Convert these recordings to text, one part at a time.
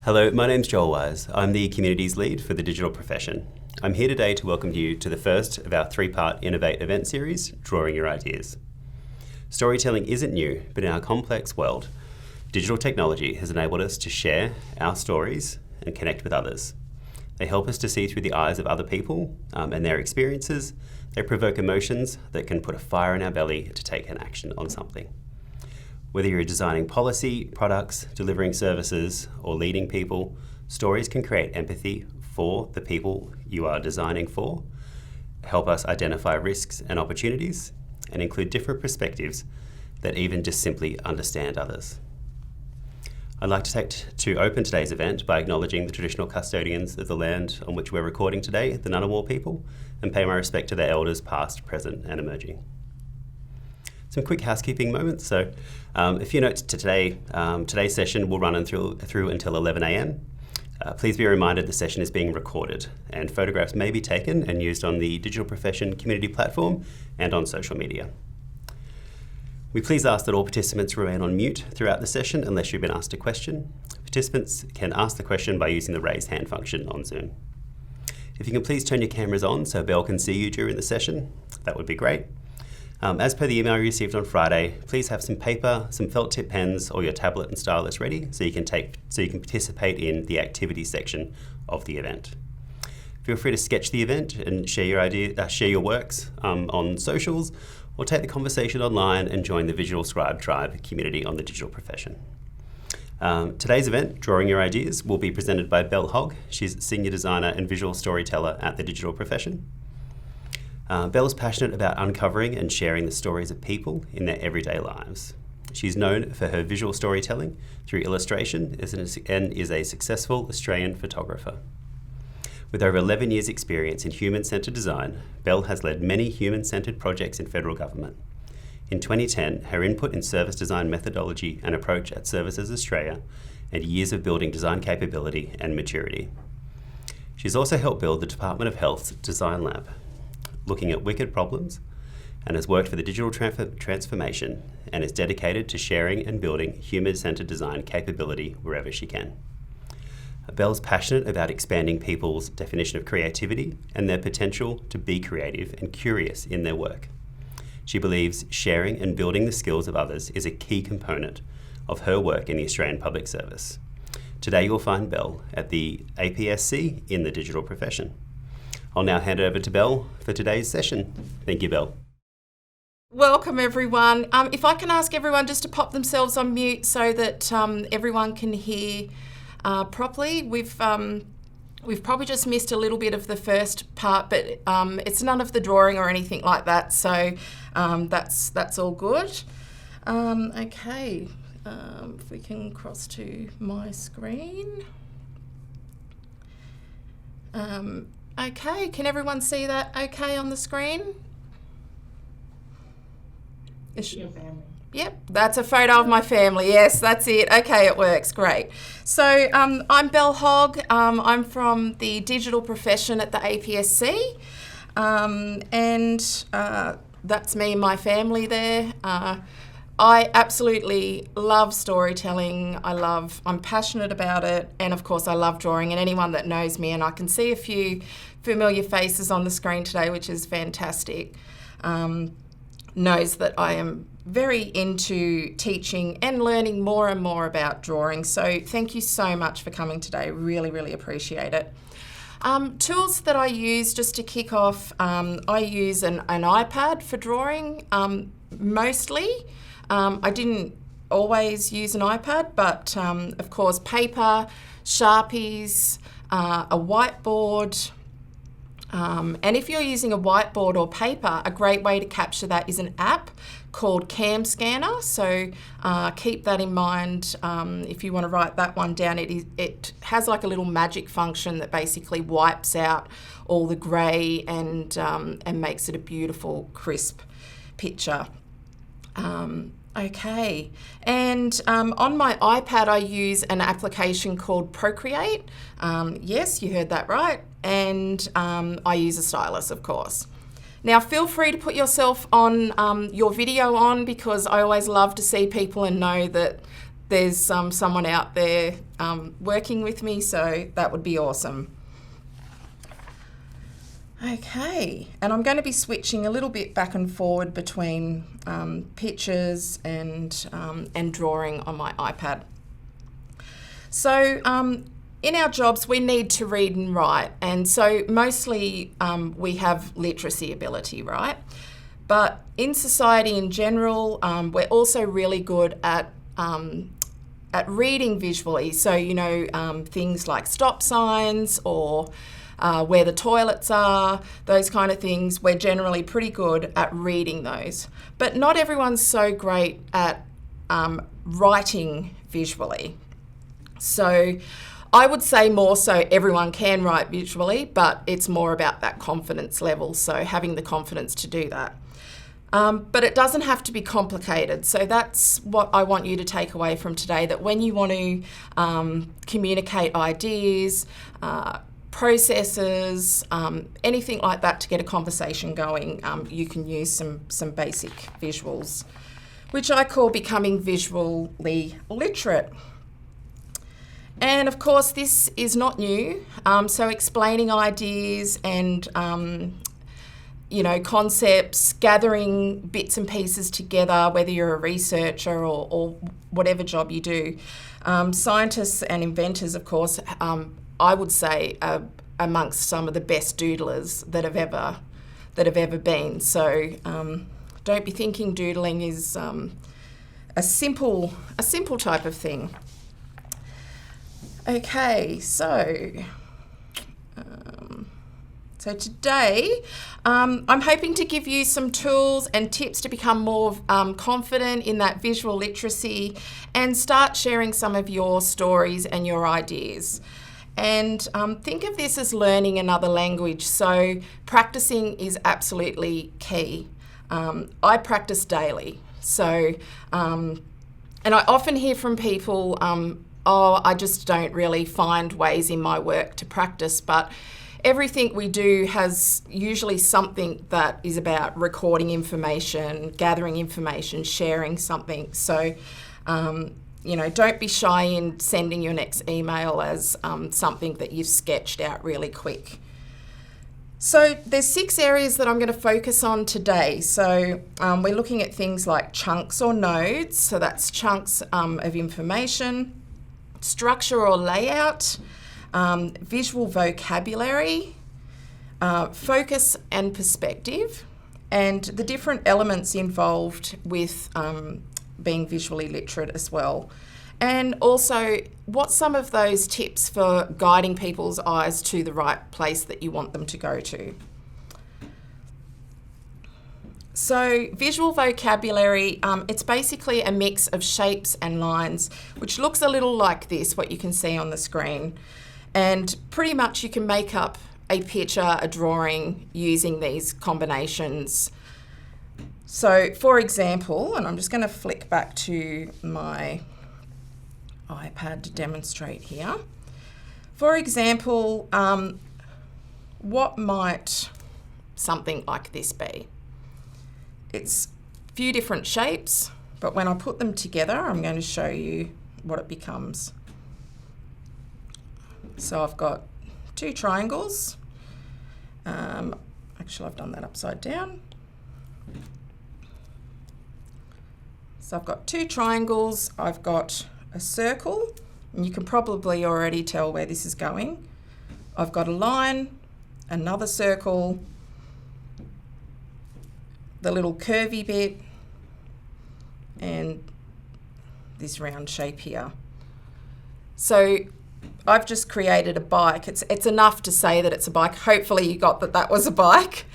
Hello, my name's Joel Wise. I'm the Communities Lead for the digital profession. I'm here today to welcome you to the first of our three-part INNOV8 event series, Drawing Your Ideas. Storytelling isn't new, but in our complex world, digital technology has enabled us to share our stories and connect with others. They help us to see through the eyes of other people and their experiences. They provoke emotions that can put a fire in our belly to take an action on something. Whether you're designing policy, products, delivering services, or leading people, stories can create empathy for the people you are designing for, help us identify risks and opportunities, and include different perspectives that even just simply understand others. I'd like to open today's event by acknowledging the traditional custodians of the land on which we're recording today, the Ngunnawal people, and pay my respect to their elders past, present, and emerging. Some quick housekeeping moments. So a few notes to today. Today's session will run through until 11 a.m. Please be reminded the session is being recorded and photographs may be taken and used on the Digital Profession community platform and on social media. We please ask that all participants remain on mute throughout the session unless you've been asked a question. Participants can ask the question by using the raise hand function on Zoom. If you can please turn your cameras on so Belle can see you during the session, that would be great. As per the email you received on Friday, please have some paper, some felt tip pens, or your tablet and stylus ready so you can participate in the activity section of the event. Feel free to sketch the event and share your works on socials, or take the conversation online and join the Visual Scribe Tribe community on the digital profession. Today's event, Drawing Your Ideas, will be presented by Belle. She's Senior Designer and Visual Storyteller at the digital profession. Belle is passionate about uncovering and sharing the stories of people in their everyday lives. She's known for her visual storytelling through illustration and is a successful Australian photographer. With over 11 years' experience in human-centred design, Belle has led many human-centred projects in federal government. In 2010, her input in service design methodology and approach at Services Australia, and years of building design capability and maturity. She's also helped build the Department of Health's Design Lab, looking at wicked problems, and has worked for the digital transformation and is dedicated to sharing and building human-centred design capability wherever she can. Belle's passionate about expanding people's definition of creativity and their potential to be creative and curious in their work. She believes sharing and building the skills of others is a key component of her work in the Australian Public Service. Today you'll find Belle at the APSC in the digital profession. I'll now hand it over to Belle for today's session. Thank you, Belle. Welcome, everyone. If I can ask everyone just to pop themselves on mute so that everyone can hear properly. We've probably just missed a little bit of the first part, but it's none of the drawing or anything like that, so that's all good. Okay, if we can cross to my screen. Okay, can everyone see that okay on the screen? Your family. Yep, that's a photo of my family. Yes, that's it. Okay, it works. Great. So I'm Belle Hogg. I'm from the digital profession at the APSC, and that's me and my family there. I absolutely love storytelling. I'm passionate about it, and of course I love drawing, and anyone that knows me, and I can see a few familiar faces on the screen today, which is fantastic, knows that I am very into teaching and learning more and more about drawing. So thank you so much for coming today. Really, really appreciate it. Tools that I use just to kick off, I use an iPad for drawing mostly. I didn't always use an iPad, but of course paper, Sharpies, a whiteboard, and if you're using a whiteboard or paper, a great way to capture that is an app called Cam Scanner. So keep that in mind if you want to write that one down. It has like a little magic function that basically wipes out all the grey and makes it a beautiful, crisp picture. Okay, and on my iPad I use an application called Procreate. Yes, you heard that right. And I use a stylus, of course. Now feel free to put yourself on your video on, because I always love to see people and know that there's someone out there working with me, so that would be awesome. Okay, and I'm going to be switching a little bit back and forward between pictures and drawing on my iPad. So in our jobs, we need to read and write, and so mostly we have literacy ability, right? But in society in general, we're also really good at reading visually. So, you know, things like stop signs or where the toilets are, those kind of things, we're generally pretty good at reading those. But not everyone's so great at writing visually. So I would say more so everyone can write visually, but it's more about that confidence level, so having the confidence to do that. But it doesn't have to be complicated. So that's what I want you to take away from today, that when you want to communicate ideas, processes, anything like that to get a conversation going, you can use some basic visuals, which I call becoming visually literate. And of course, this is not new. So explaining ideas and you know, concepts, gathering bits and pieces together, whether you're a researcher or whatever job you do. Scientists and inventors, of course, I would say are amongst some of the best doodlers that have ever been. So don't be thinking doodling is a simple type of thing. Okay, so today, I'm hoping to give you some tools and tips to become more confident in that visual literacy and start sharing some of your stories and your ideas. And think of this as learning another language. So practicing is absolutely key. I practice daily. So, and I often hear from people, I just don't really find ways in my work to practice, but everything we do has usually something that is about recording information, gathering information, sharing something. So, you know, don't be shy in sending your next email as something that you've sketched out really quick. So there's 6 areas that I'm going to focus on today. So we're looking at things like chunks or nodes. So that's chunks of information, structure or layout, visual vocabulary, focus and perspective, and the different elements involved with being visually literate as well. And also, what's some of those tips for guiding people's eyes to the right place that you want them to go to? So visual vocabulary, it's basically a mix of shapes and lines, which looks a little like this, what you can see on the screen. And pretty much you can make up a picture, a drawing, using these combinations. So for example, and I'm just going to flick back to my iPad to demonstrate here. For example, what might something like this be? It's a few different shapes, but when I put them together, I'm going to show you what it becomes. So I've got 2 triangles. Actually, I've done that upside down. So I've got 2 triangles. I've got a circle, and you can probably already tell where this is going. I've got a line, another circle, the little curvy bit, and this round shape here. So I've just created a bike. It's enough to say that it's a bike. Hopefully you got that was a bike.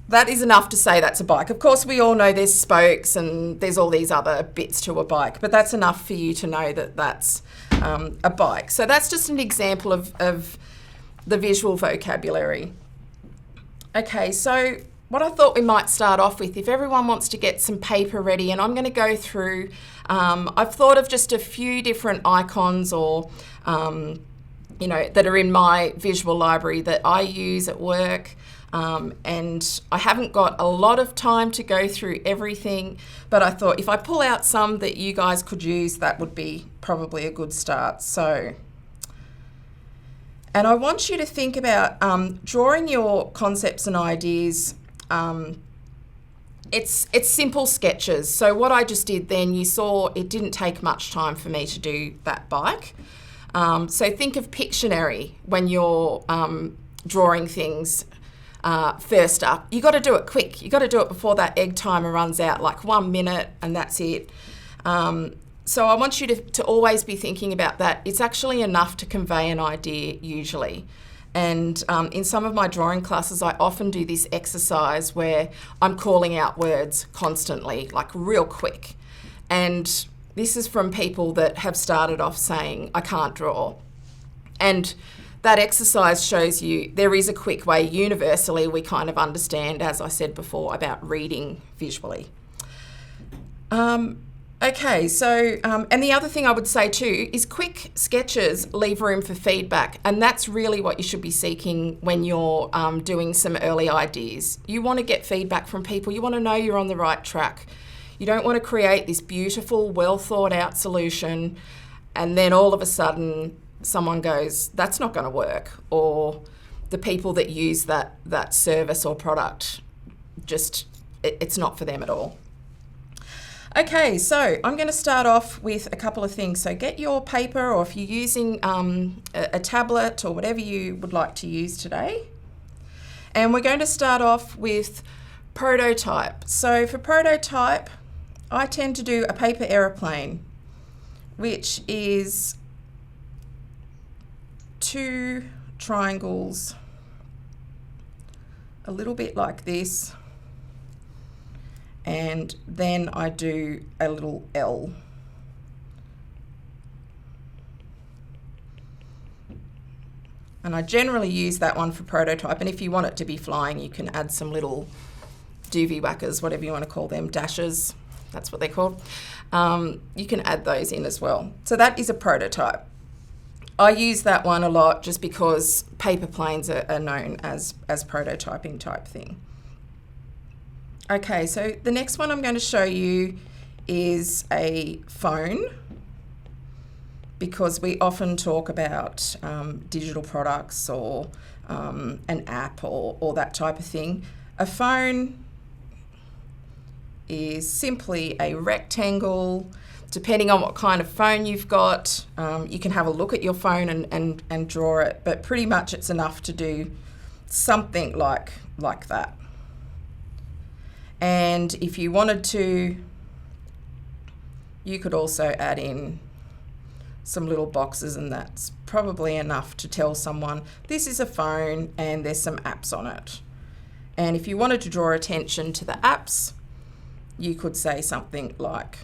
That is enough to say that's a bike. Of course, we all know there's spokes and there's all these other bits to a bike, but that's enough for you to know that that's a bike. So that's just an example of the visual vocabulary. Okay, so what I thought we might start off with, if everyone wants to get some paper ready, and I'm going to go through, I've thought of just a few different icons or, you know, that are in my visual library that I use at work. and I haven't got a lot of time to go through everything, but I thought if I pull out some that you guys could use, that would be probably a good start. So, and I want you to think about drawing your concepts and ideas. It's simple sketches. So what I just did then, you saw it didn't take much time for me to do that bike. So think of Pictionary when you're drawing things first up. You got to do it quick. You got to do it before that egg timer runs out, like 1 minute, and that's it. So I want you to always be thinking about that. It's actually enough to convey an idea usually. And in some of my drawing classes, I often do this exercise where I'm calling out words constantly, like real quick. And this is from people that have started off saying, I can't draw. And that exercise shows you there is a quick way. Universally, we kind of understand, as I said before, about reading visually. Okay, so, and the other thing I would say too is quick sketches leave room for feedback, and that's really what you should be seeking when you're doing some early ideas. You want to get feedback from people. You want to know you're on the right track. You don't want to create this beautiful, well thought out solution and then all of a sudden someone goes, that's not going to work, or the people that use that service or product, just, it's not for them at all. Okay, so I'm going to start off with a couple of things. So get your paper, or if you're using a tablet or whatever you would like to use today. And we're going to start off with prototype. So for prototype, I tend to do a paper aeroplane, which is 2 triangles, a little bit like this. And then I do a little L. And I generally use that one for prototype, and if you want it to be flying, you can add some little doovie whackers, whatever you want to call them, dashes, that's what they're called. You can add those in as well. So that is a prototype. I use that one a lot just because paper planes are known as prototyping type thing. Okay, so the next one I'm going to show you is a phone, because we often talk about digital products or an app or that type of thing. A phone is simply a rectangle. Depending on what kind of phone you've got, you can have a look at your phone and draw it, but pretty much it's enough to do something like that. And if you wanted to, you could also add in some little boxes, and that's probably enough to tell someone this is a phone and there's some apps on it. And if you wanted to draw attention to the apps, you could say something like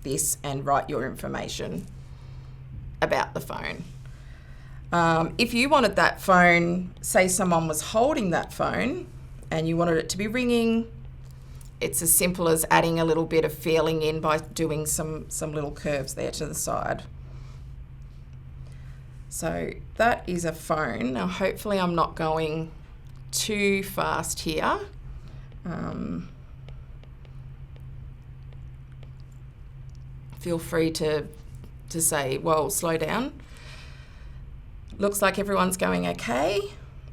this and write your information about the phone. If you wanted that phone, say someone was holding that phone and you wanted it to be ringing, it's as simple as adding a little bit of feeling in by doing some little curves there to the side. So that is a phone. Now hopefully I'm not going too fast here. Feel free to say, well, slow down. Looks like everyone's going okay.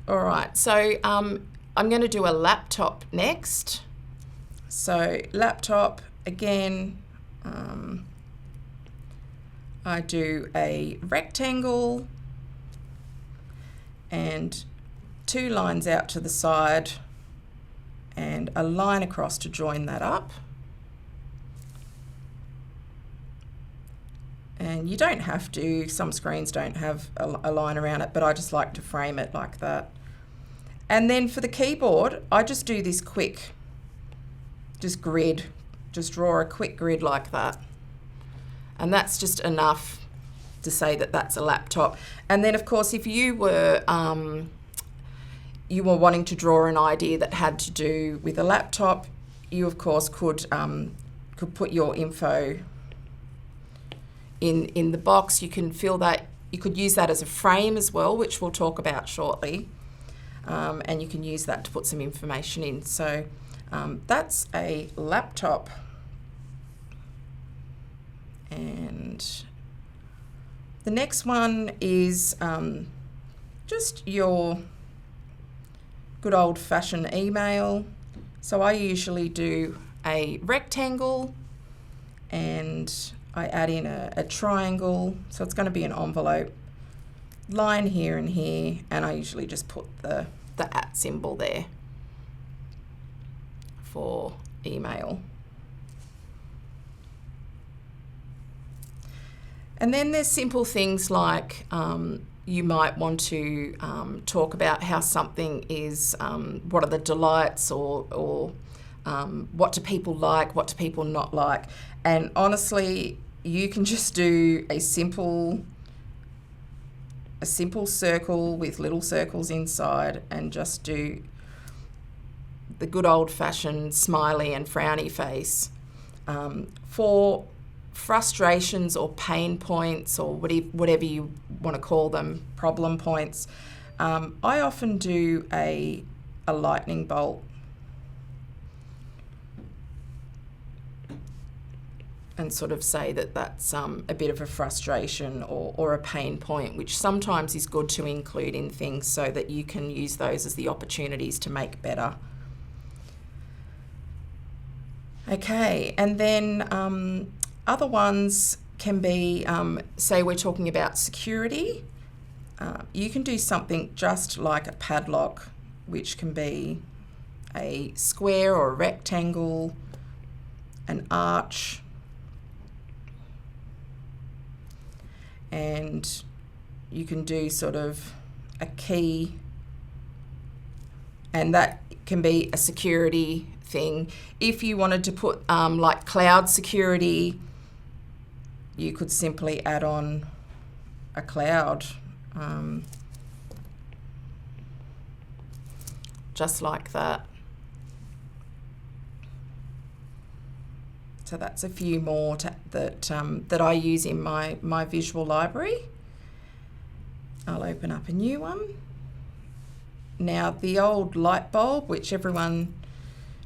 All right, so I'm going to do a laptop next. So laptop, again, I do a rectangle and 2 lines out to the side and a line across to join that up. And you don't have to, some screens don't have a line around it, but I just like to frame it like that. And then for the keyboard, I just do this quick, just grid, just draw a quick grid like that. And that's just enough to say that that's a laptop. And then of course, if you were wanting to draw an idea that had to do with a laptop, you of course could put your info in the box. You can fill that, you could use that as a frame as well, which we'll talk about shortly. and you can use that to put some information in. So that's a laptop, and the next one is just your good old-fashioned email. So I usually do a rectangle and I add in a triangle, so it's going to be an envelope, line here and here, and I usually just put the @ symbol there for email. And then there's simple things like you might want to talk about how something is, what are the delights, or what do people like, what do people not like. And honestly, you can just do a simple circle with little circles inside and just do the good old-fashioned smiley and frowny face. For frustrations or pain points, or whatever you want to call them, problem points, I often do a lightning bolt. And sort of say that that's a bit of a frustration or a pain point, which sometimes is good to include in things so that you can use those as the opportunities to make better. Okay, and then other ones can be, say we're talking about security, you can do something just like a padlock, which can be a square or a rectangle, an arch, and you can do sort of a key, and that can be a security thing. If you wanted to put like cloud security, you could simply add on a cloud, just like that. So that's a few more that I use in my visual library. I'll open up a new one. Now, the old light bulb, which everyone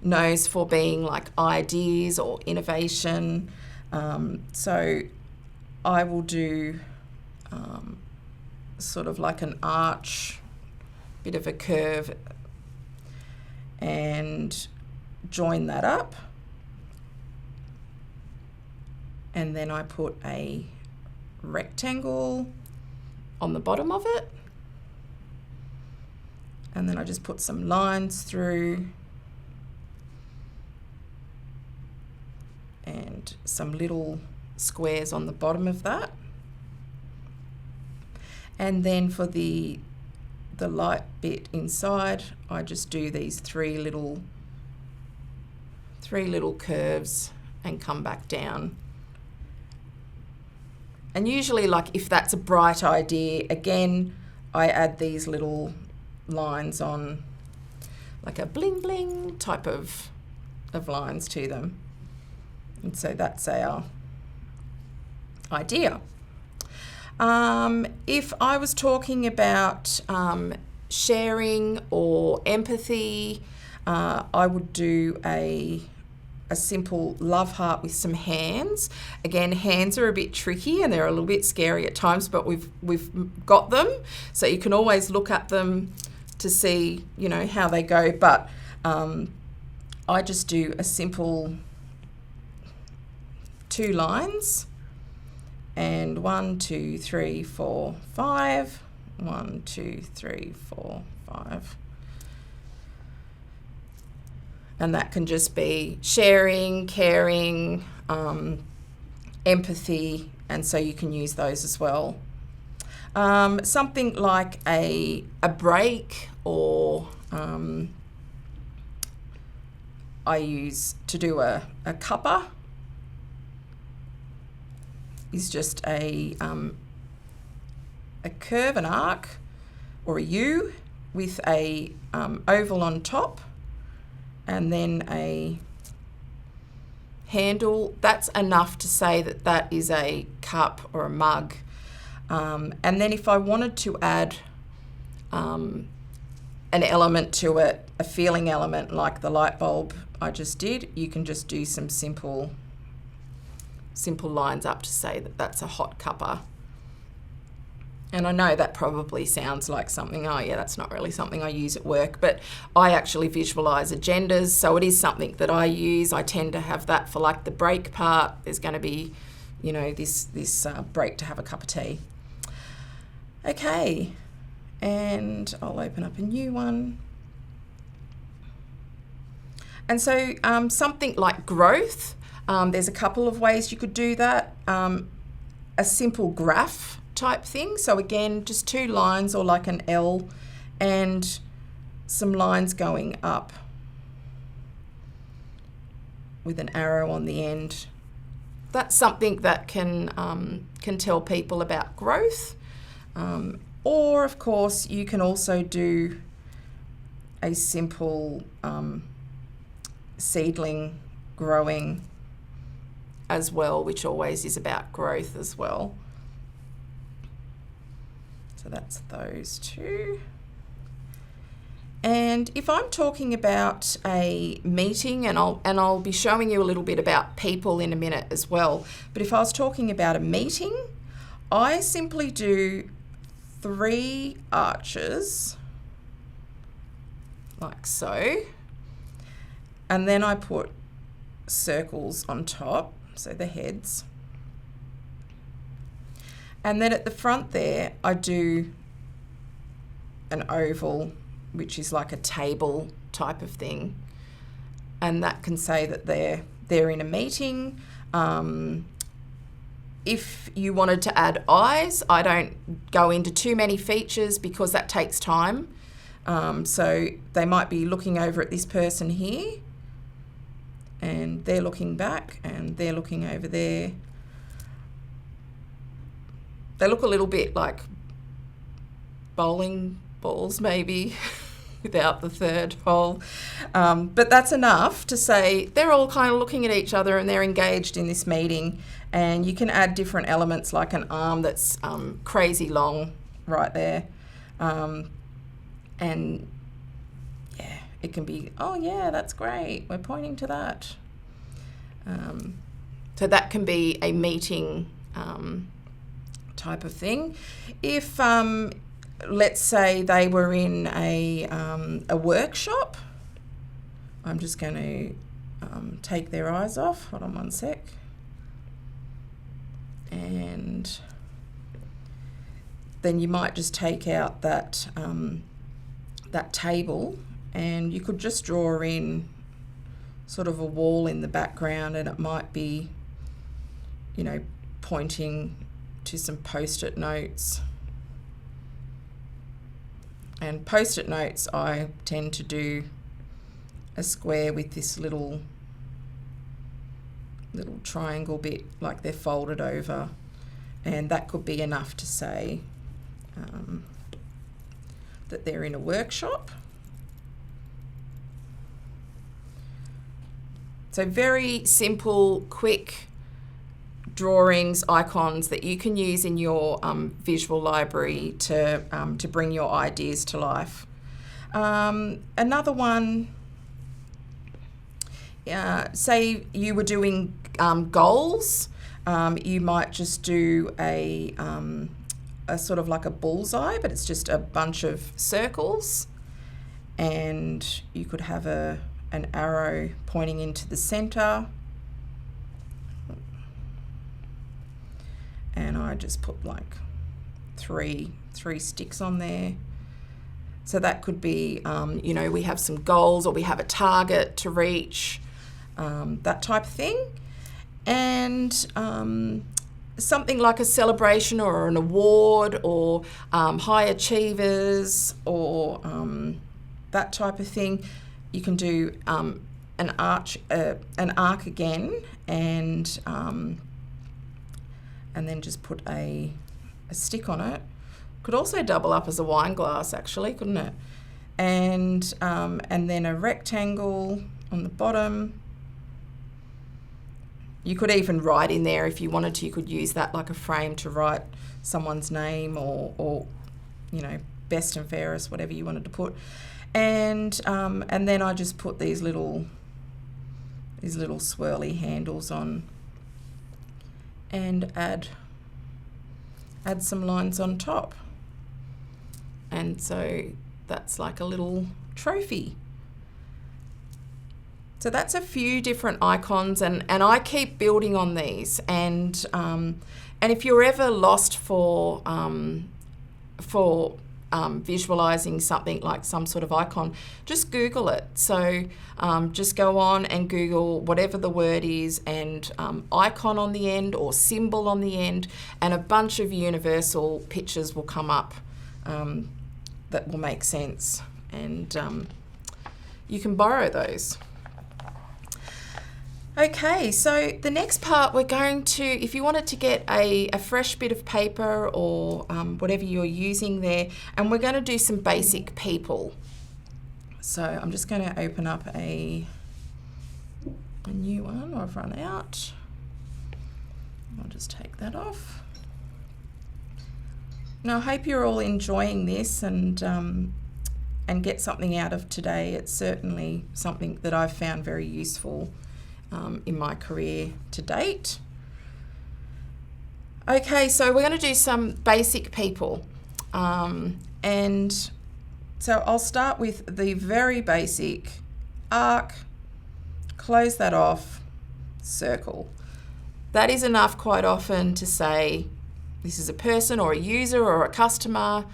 knows for being like ideas or innovation. So I will do sort of like an arch, bit of a curve, and join that up. And then I put a rectangle on the bottom of it. And then I just put some lines through and some little squares on the bottom of that. And then for the light bit inside, I just do these three little curves and come back down. And usually, like if that's a bright idea, again, I add these little lines on, like a bling bling type of lines to them. And so that's our idea. If I was talking about sharing or empathy, I would do a simple love heart with some hands. Again, hands are a bit tricky and they're a little bit scary at times, but we've got them, so you can always look at them to see, you know, how they go. But I just do a simple 2 lines, and 1, 2, 3, 4, 5. 1, 2, 3, 4, 5. And that can just be sharing, caring, empathy, and so you can use those as well. Something like a break, or I use to do a cuppa, is just a curve, an arc, or a U with a oval on top, and then a handle. That's enough to say that that is a cup or a mug. And then if I wanted to add an element to it, a feeling element like the light bulb I just did, you can just do some simple lines up to say that that's a hot cuppa. And I know that probably sounds like something, oh yeah, that's not really something I use at work, but I actually visualise agendas, so it is something that I use. I tend to have that for like the break part. There's going to be, you know, this break to have a cup of tea. Okay, and I'll open up a new one. And so something like growth, there's a couple of ways you could do that. A simple graph type thing. So again, just 2 lines or like an L and some lines going up with an arrow on the end. That's something that can tell people about growth. Or of course, you can also do a simple seedling growing as well, which always is about growth as well. So that's those 2. And if I'm talking about a meeting, and I'll be showing you a little bit about people in a minute as well, but if I was talking about a meeting, I simply do 3 arches like so, and then I put circles on top, so the heads. And then at the front there, I do an oval, which is like a table type of thing. And that can say that they're in a meeting. If you wanted to add eyes, I don't go into too many features because that takes time. So they might be looking over at this person here, and they're looking back, and they're looking over there. They look a little bit like bowling balls maybe without the third hole. But that's enough to say they're all kind of looking at each other and they're engaged in this meeting. And you can add different elements like an arm that's crazy long right there. And yeah, it can be, oh yeah, that's great. We're pointing to that. So that can be a meeting type of thing. If let's say they were in a workshop, I'm just going to take their eyes off. Hold on one sec. And then you might just take out that that table, and you could just draw in sort of a wall in the background, and it might be, you know, pointing to some post-it notes. And post-it notes, I tend to do a square with this little triangle bit, like they're folded over, and that could be enough to say that they're in a workshop. So very simple, quick drawings, icons that you can use in your visual library to bring your ideas to life. Another one, say you were doing goals, you might just do a sort of like a bullseye, but it's just a bunch of circles, and you could have an arrow pointing into the center. And I just put like three sticks on there. So that could be, you know, we have some goals or we have a target to reach, that type of thing. And something like a celebration or an award or high achievers or that type of thing. You can do an arc again, and then just put a stick on it. Could also double up as a wine glass, actually, couldn't it? And then a rectangle on the bottom. You could even write in there if you wanted to. You could use that like a frame to write someone's name or you know, best and fairest, whatever you wanted to put. And then I just put these little swirly handles on and add some lines on top. And so that's like a little trophy. So that's a few different icons, and I keep building on these. And if you're ever lost for visualizing something like some sort of icon, just Google it. So just go on and Google whatever the word is, and icon on the end or symbol on the end, and a bunch of universal pictures will come up that will make sense, and you can borrow those. Okay, so the next part we're going to, if you wanted to get a fresh bit of paper or whatever you're using there, and we're going to do some basic people. So I'm just going to open up a new one. I've run out. I'll just take that off. Now I hope you're all enjoying this and get something out of today. It's certainly something that I've found very useful in my career to date. Okay, so we're going to do some basic people. And so I'll start with the very basic arc, close that off, circle. That is enough quite often to say this is a person or a user or a customer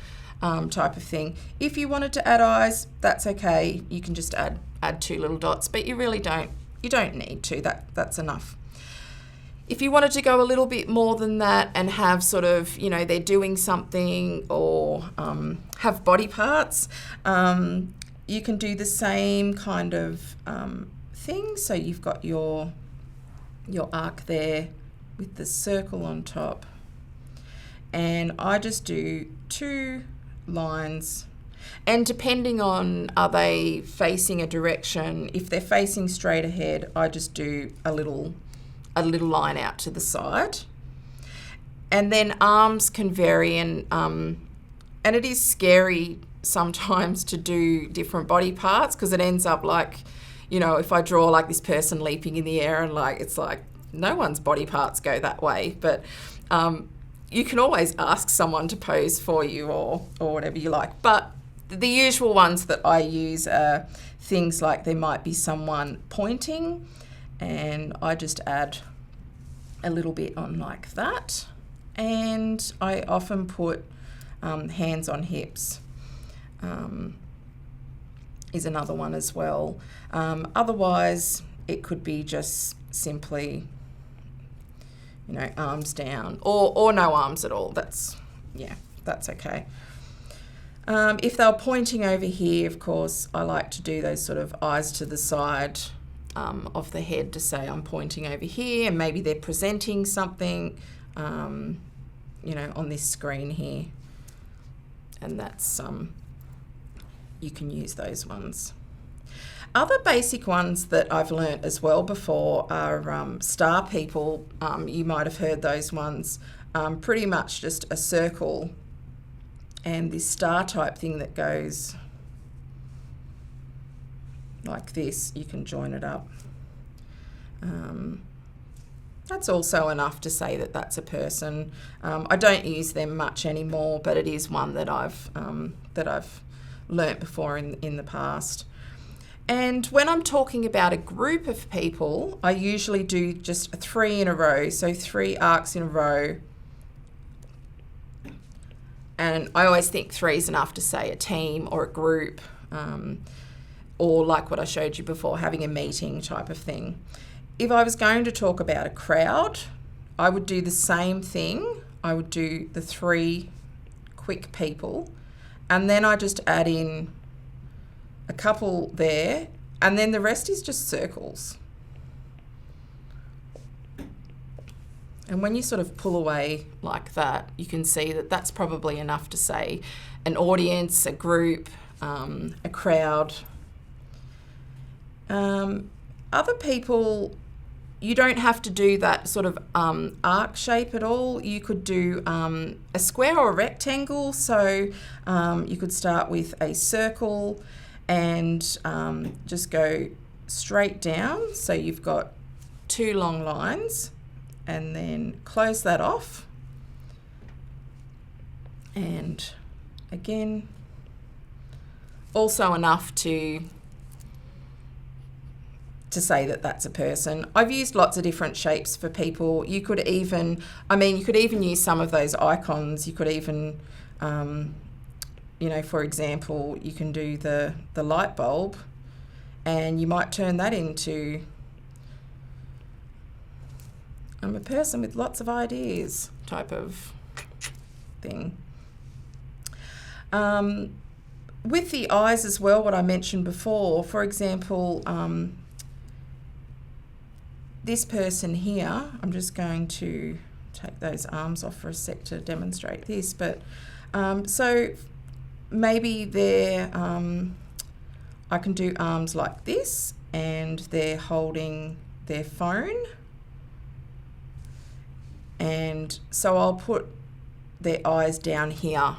type of thing. If you wanted to add eyes, that's okay. You can just add two little dots, but you really don't. You don't need to, that's enough. If you wanted to go a little bit more than that and have sort of, you know, they're doing something or have body parts, you can do the same kind of thing. So you've got your arc there with the circle on top. And I just do 2 lines. And depending on, are they facing a direction, if they're facing straight ahead, I just do a little line out to the side. And then arms can vary, and it is scary sometimes to do different body parts, because it ends up like, you know, if I draw like this person leaping in the air, and like it's like no one's body parts go that way, but you can always ask someone to pose for you or whatever you like. But the usual ones that I use are things like there might be someone pointing, and I just add a little bit on like that. And I often put hands on hips is another one as well. Otherwise, it could be just simply, you know, arms down or no arms at all. That's okay. If they're pointing over here, of course, I like to do those sort of eyes to the side of the head to say I'm pointing over here, and maybe they're presenting something, you know, on this screen here. And that's, you can use those ones. Other basic ones that I've learnt as well before are star people. You might have heard those ones. Pretty much just a circle and this star type thing that goes like this. You can join it up. That's also enough to say that that's a person. I don't use them much anymore, but it is one that I've learnt before in the past. And when I'm talking about a group of people, I usually do just 3 in a row, so 3 arcs in a row. And I always think 3 is enough to say a team or a group, or like what I showed you before, having a meeting type of thing. If I was going to talk about a crowd, I would do the same thing. I would do the 3 quick people, and then I just add in a couple there, and then the rest is just circles. And when you sort of pull away like that, you can see that that's probably enough to say an audience, a group, a crowd. Other people, you don't have to do that sort of arc shape at all. You could do a square or a rectangle. So you could start with a circle and just go straight down. So you've got 2 long lines, and then close that off. And again, also enough to say that that's a person. I've used lots of different shapes for people. You could even, use some of those icons. You could even, for example, you can do the light bulb, and you might turn that into, I'm a person with lots of ideas type of thing. With the eyes as well, what I mentioned before, for example, this person here, I'm just going to take those arms off for a sec to demonstrate this, but so maybe they're, I can do arms like this, and they're holding their phone, and so I'll put their eyes down here.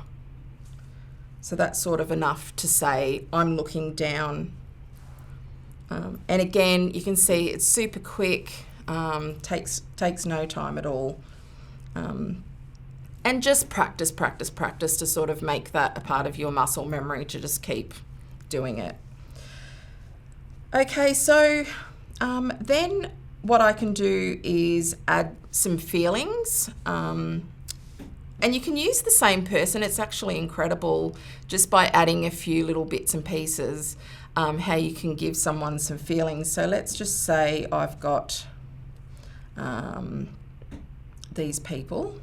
So that's sort of enough to say I'm looking down. And again, you can see it's super quick, takes no time at all. And just practice to sort of make that a part of your muscle memory, to just keep doing it. Okay, so then what I can do is add some feelings. And you can use the same person. It's actually incredible just by adding a few little bits and pieces, how you can give someone some feelings. So let's just say I've got these people,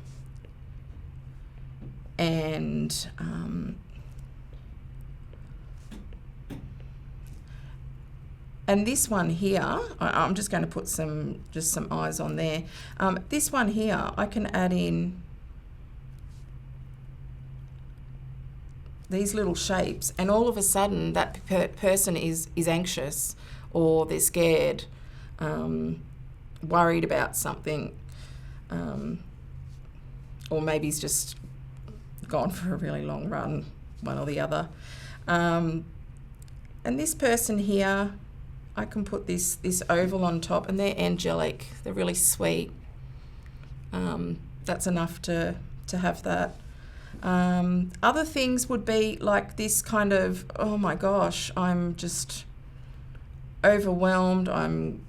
and this one here, I'm just going to put some eyes on there. This one here, I can add in these little shapes, and all of a sudden that person is anxious, or they're scared, worried about something, or maybe he's just gone for a really long run, one or the other. And this person here, I can put this oval on top, and they're angelic, they're really sweet. That's enough to have that. Other things would be like this kind of, oh my gosh, I'm just overwhelmed, I'm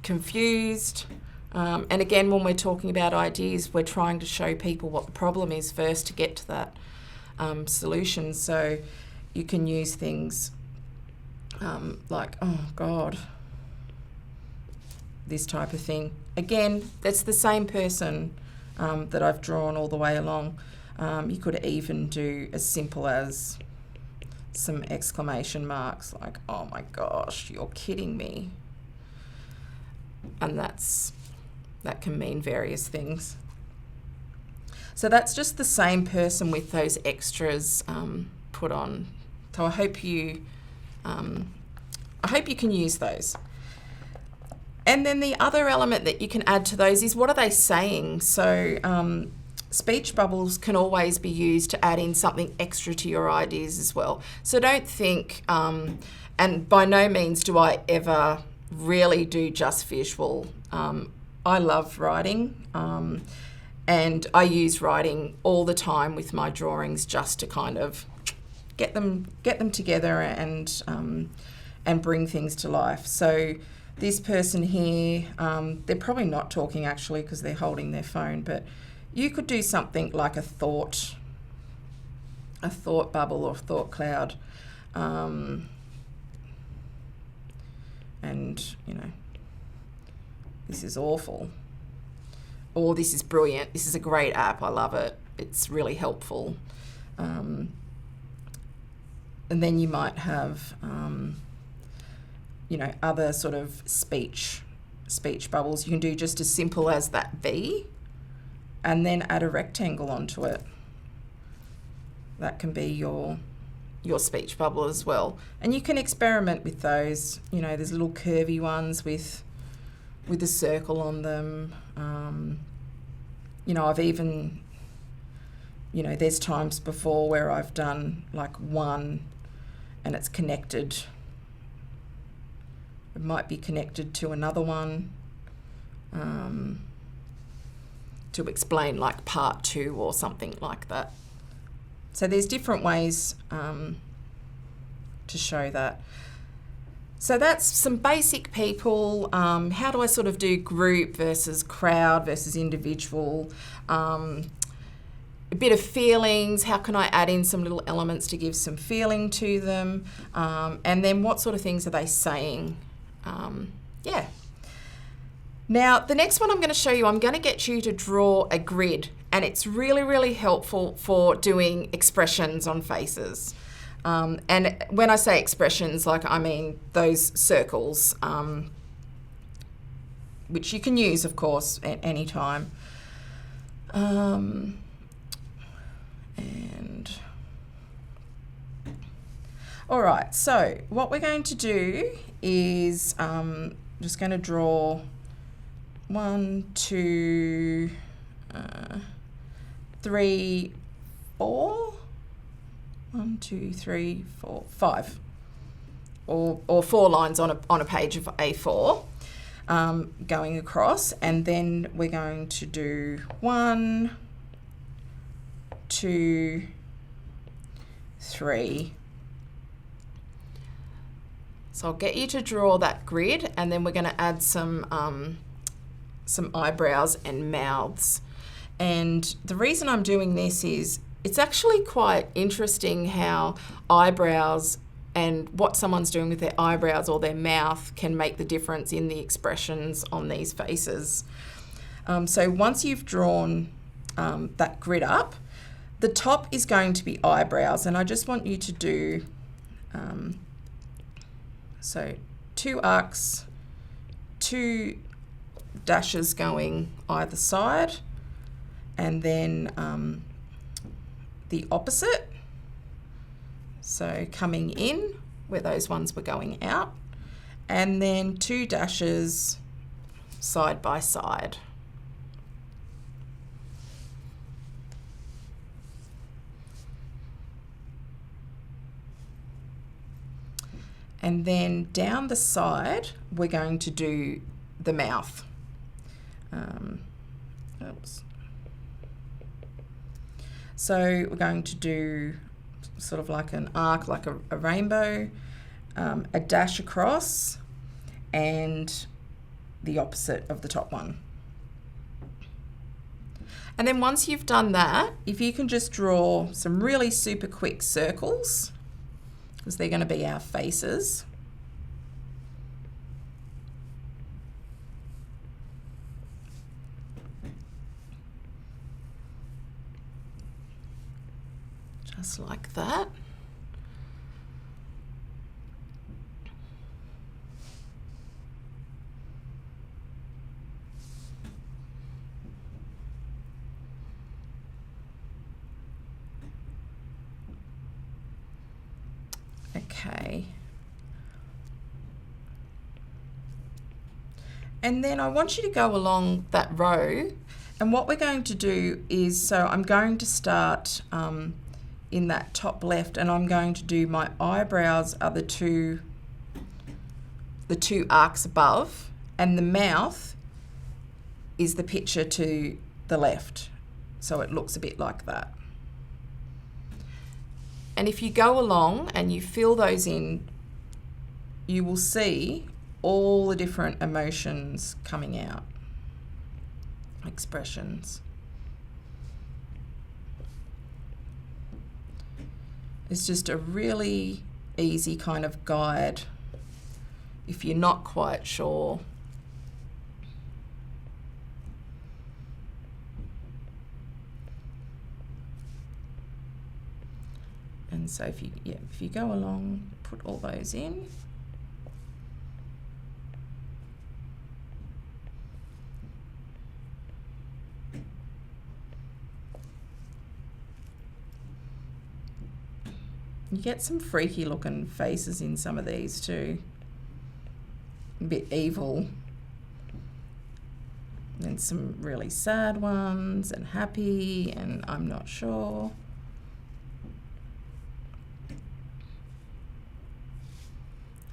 confused. And again, when we're talking about ideas, we're trying to show people what the problem is first to get to that solution. So you can use things like, oh God, this type of thing. Again, that's the same person that I've drawn all the way along. You could even do as simple as some exclamation marks, like, oh my gosh, you're kidding me. And that can mean various things. So that's just the same person with those extras put on. So I hope you can use those. And then the other element that you can add to those is, what are they saying? So speech bubbles can always be used to add in something extra to your ideas as well. So don't think, and by no means do I ever really do just visual. I love writing, and I use writing all the time with my drawings, just to kind of get them together and bring things to life. So this person here, they're probably not talking actually because they're holding their phone, but you could do something like a thought bubble or thought cloud, and this is awful, or this is brilliant, this is a great app, I love it, it's really helpful. And then you might have other sort of speech bubbles. You can do just as simple as that V, and then add a rectangle onto it. That can be your speech bubble as well. And you can experiment with those. There's little curvy ones with a circle on them. I've even, there's times before where I've done like one and it's connected. It might be connected to another one to explain like part 2 or something like that. So there's different ways to show that. So that's some basic people. How do I sort of do group versus crowd versus individual? A bit of feelings. How can I add in some little elements to give some feeling to them? And then what sort of things are they saying? Yeah. Now, the next one I'm going to show you, I'm going to get you to draw a grid, and it's really, really helpful for doing expressions on faces. And when I say expressions, like I mean those circles, which you can use, of course, at any time. And all right, so what we're going to do is just going to draw 1, 2, 3, 4. 1, 2, 3, 4, 5, or 4 lines on a page of A4 going across, and then we're going to do 1, 2, 3. So I'll get you to draw that grid, and then we're going to add some eyebrows and mouths. And the reason I'm doing this is it's actually quite interesting how eyebrows and what someone's doing with their eyebrows or their mouth can make the difference in the expressions on these faces. So once you've drawn that grid up, the top is going to be eyebrows, and I just want you to do so 2 arcs, 2 dashes going either side, and then the opposite, so coming in where those ones were going out, and then 2 dashes side by side. And then down the side we're going to do the mouth. Oops. So we're going to do sort of like an arc, like a rainbow, a dash across, and the opposite of the top one. And then once you've done that, if you can just draw some really super quick circles, because they're going to be our faces. Just like that. Okay. And then I want you to go along that row, and what we're going to do is, so I'm going to start in that top left, and I'm going to do my eyebrows are the two arcs above, and the mouth is the picture to the left, so it looks a bit like that. And if you go along and you fill those in, you will see all the different emotions coming out, expressions. It's just a really easy kind of guide if you're not quite sure. And so if you go along, put all those in. You get some freaky looking faces in some of these too. A bit evil. And some really sad ones, and happy, and I'm not sure.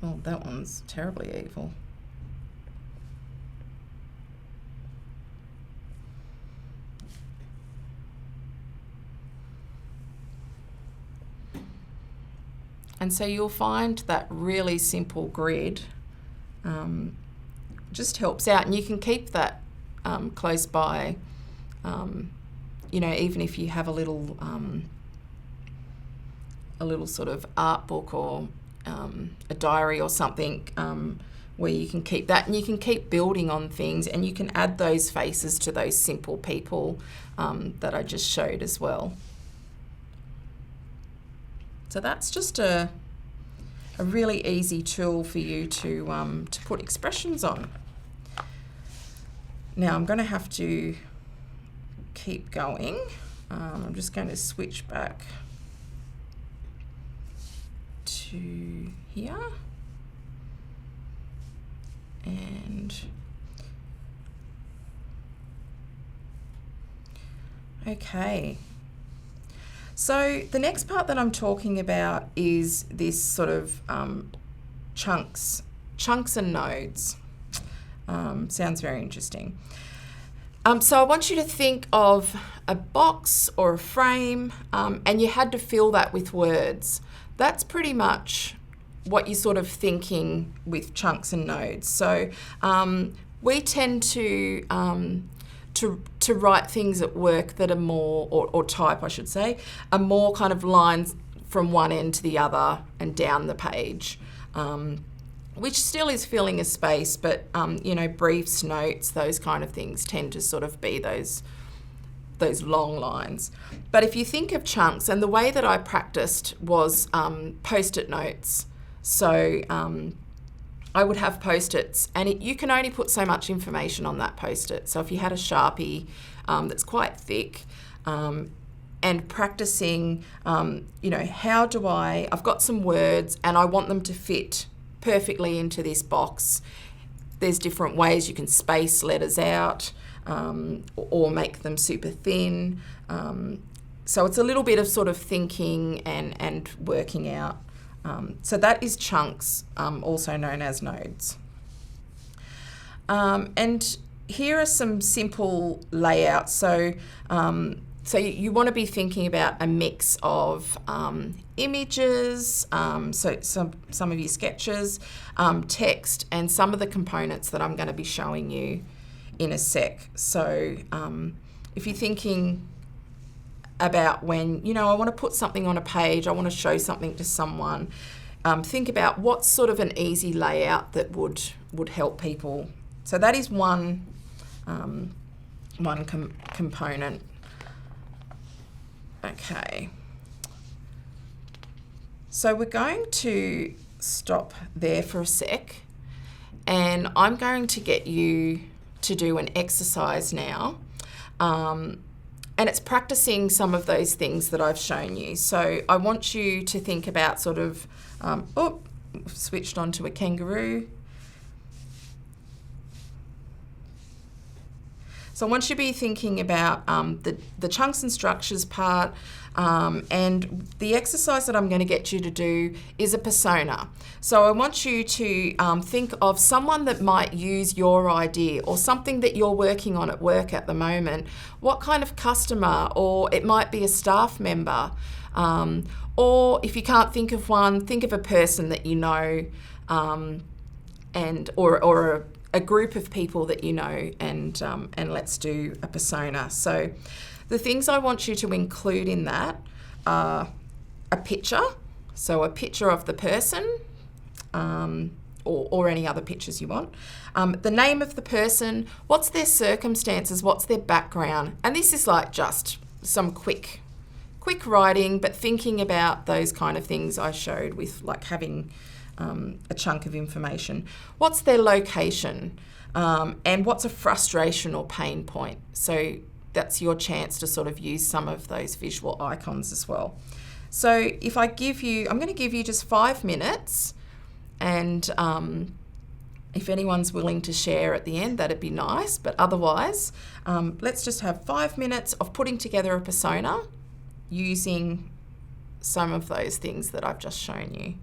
Oh, that one's terribly evil. And so you'll find that really simple grid just helps out, and you can keep that close by, you know, even if you have a little sort of art book or a diary or something where you can keep that, and you can keep building on things, and you can add those faces to those simple people that I just showed as well. So that's just a really easy tool for you to put expressions on. Now I'm going to have to keep going. I'm just going to switch back to here. And okay. So the next part that I'm talking about is this sort of chunks and nodes. Sounds very interesting. So I want you to think of a box or a frame, and you had to fill that with words. That's pretty much what you're sort of thinking with chunks and nodes. So we tend to write things at work that are more, or type I should say, are more kind of lines from one end to the other and down the page, which still is filling a space, but you know, briefs, notes, those kind of things tend to sort of be those long lines. But if you think of chunks, and the way that I practiced was post-it notes. So I would have post-its, and you can only put so much information on that post-it. So if you had a Sharpie that's quite thick, and practicing, you know, how do I've got some words and I want them to fit perfectly into this box. There's different ways you can space letters out or make them super thin. So it's a little bit of sort of thinking and working out. So that is chunks, also known as nodes. And here are some simple layouts. So you want to be thinking about a mix of images, so some of your sketches, text, and some of the components that I'm going to be showing you in a sec. So if you're thinking about when, you know, I want to put something on a page, I want to show something to someone, think about what's sort of an easy layout that would help people. So that is one component. Okay. So we're going to stop there for a sec, and I'm going to get you to do an exercise now. And it's practicing some of those things that I've shown you. So I want you to think about sort of, switched onto a kangaroo. So I want you to be thinking about the chunks and structures part, and the exercise that I'm going to get you to do is a persona. So I want you to think of someone that might use your idea, or something that you're working on at work at the moment. What kind of customer, or it might be a staff member, or if you can't think of one, think of a person that you know, or a group of people that you know, and let's do a persona. So the things I want you to include in that are a picture, so a picture of the person, or any other pictures you want, the name of the person, what's their circumstances, what's their background, and this is like just some quick writing, but thinking about those kind of things I showed with like having a chunk of information. What's their location, and what's a frustration or pain point? So that's your chance to sort of use some of those visual icons as well. So if I'm going to give you just 5 minutes, and if anyone's willing to share at the end, that'd be nice, but otherwise, let's just have 5 minutes of putting together a persona using some of those things that I've just shown you.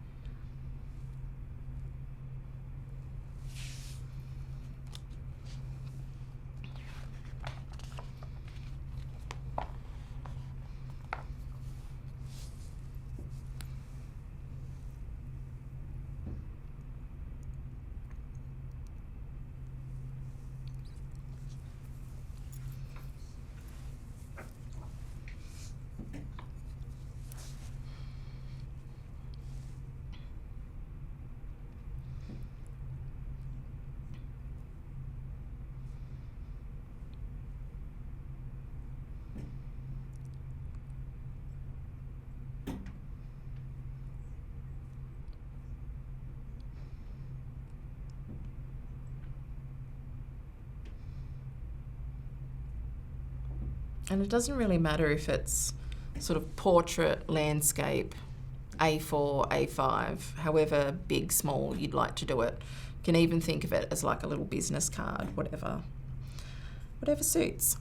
And it doesn't really matter if it's sort of portrait, landscape, A4, A5, however big, small you'd like to do it. You can even think of it as like a little business card, whatever suits.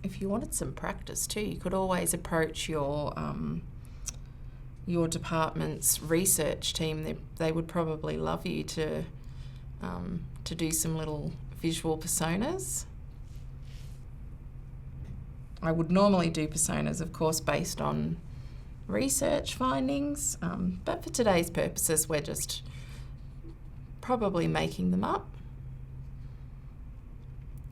If you wanted some practice too, you could always approach your department's research team. They would probably love you to do some little visual personas. I would normally do personas, of course, based on research findings, but for today's purposes, we're just probably making them up.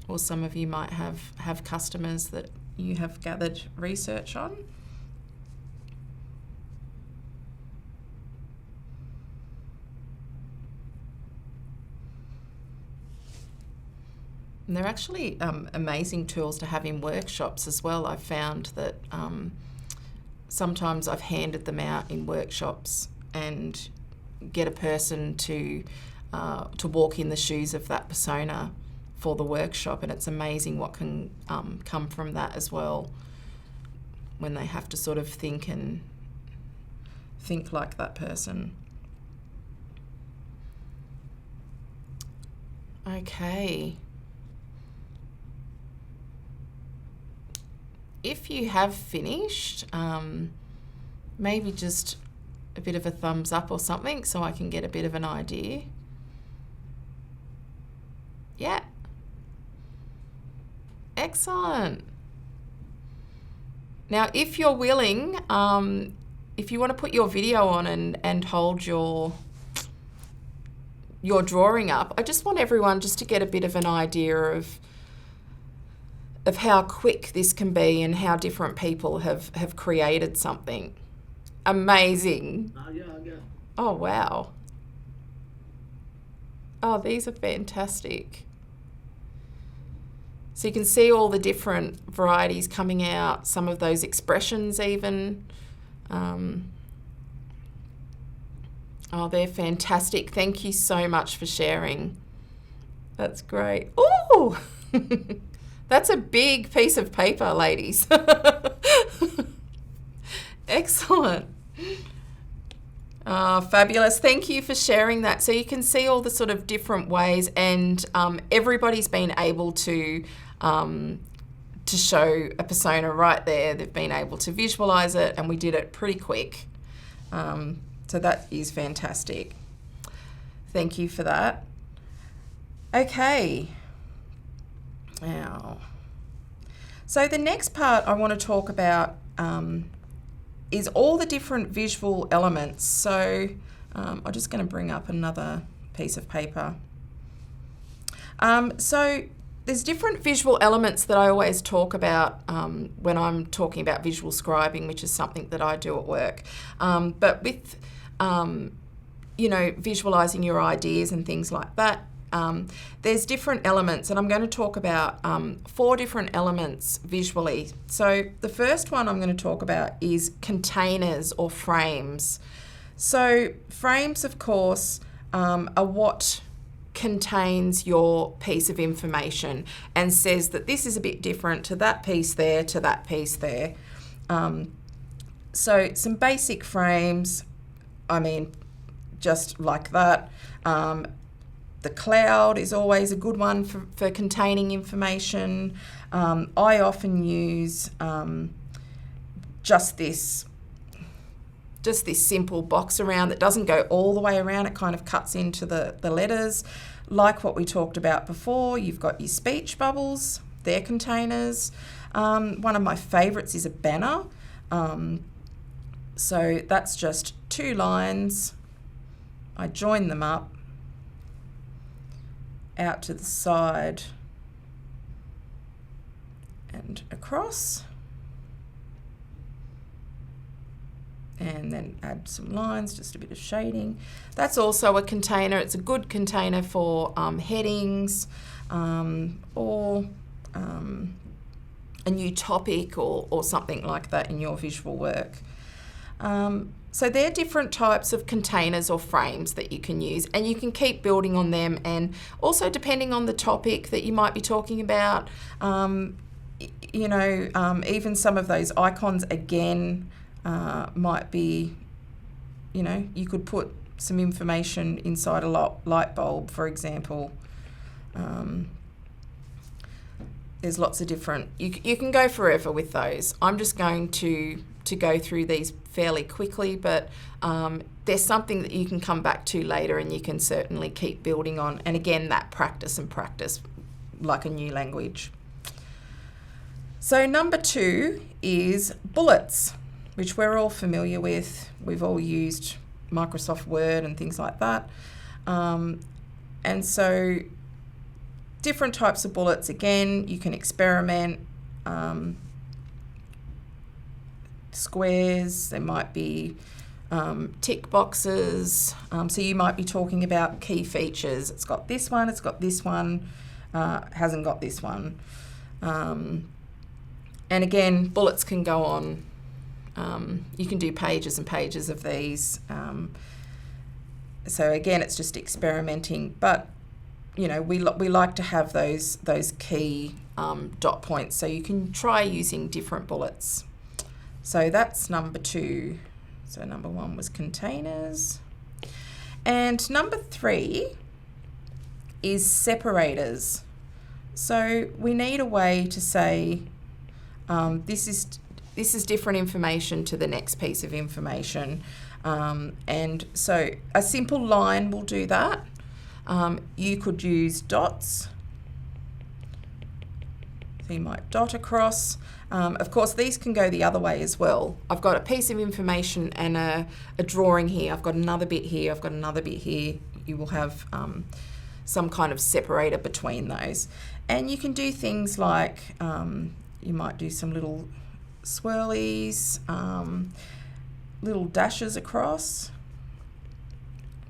Or some of you might have customers that you have gathered research on. And they're actually amazing tools to have in workshops as well. I've found that sometimes I've handed them out in workshops and get a person to walk in the shoes of that persona for the workshop, and it's amazing what can come from that as well when they have to sort of think like that person. Okay. If you have finished, maybe just a bit of a thumbs up or something so I can get a bit of an idea. Yeah. Excellent. Now, if you're willing, if you want to put your video on and hold your drawing up, I just want everyone just to get a bit of an idea of how quick this can be and how different people have created something. Amazing. Oh, wow. Oh, these are fantastic. So you can see all the different varieties coming out, some of those expressions even. Oh, they're fantastic. Thank you so much for sharing. That's great. Oh, that's a big piece of paper, ladies. Excellent. Fabulous. Thank you for sharing that. So you can see all the sort of different ways, and everybody's been able to show a persona right there. They've been able to visualize it, and we did it pretty quick. So that is fantastic. Thank you for that. Okay. Now, so the next part I want to talk about is all the different visual elements. So I'm just going to bring up another piece of paper. So there's different visual elements that I always talk about when I'm talking about visual scribing, which is something that I do at work. But with, you know, visualizing your ideas and things like that, there's different elements, and I'm going to talk about 4 different elements visually. So the first one I'm going to talk about is containers or frames. So frames, of course, are what contains your piece of information and says that this is a bit different to that piece there, to that piece there. So some basic frames, I mean, just like that. The cloud is always a good one for containing information. I often use just this simple box around that doesn't go all the way around. It kind of cuts into the letters. Like what we talked about before, you've got your speech bubbles, they're containers. One of my favourites is a banner. So that's just 2 lines. I join them up out to the side and across, and then add some lines, just a bit of shading. That's also a container. It's a good container for headings or a new topic or something like that in your visual work. So they're different types of containers or frames that you can use, and you can keep building on them, and also depending on the topic that you might be talking about, you know, even some of those icons again might be, you know, you could put some information inside a light bulb, for example. There's lots of different, you can go forever with those. I'm just going to go through these fairly quickly, but there's something that you can come back to later and you can certainly keep building on. And again, that practice and practice like a new language. So number 2 is bullets, which we're all familiar with. We've all used Microsoft Word and things like that. And so different types of bullets, again, you can experiment. Squares, there might be tick boxes. So you might be talking about key features. It's got this one, it's got this one, hasn't got this one. And again, bullets can go on. You can do pages and pages of these. So again, it's just experimenting, but you know, we like to have those key dot points, so you can try using different bullets. So that's number 2. So number 1 was containers. And number 3 is separators. So we need a way to say this is different information to the next piece of information. And so a simple line will do that. You could use dots. So you might dot across. Of course, these can go the other way as well. I've got a piece of information and a drawing here. I've got another bit here. I've got another bit here. You will have some kind of separator between those. And you can do things like you might do some little swirlies, little dashes across.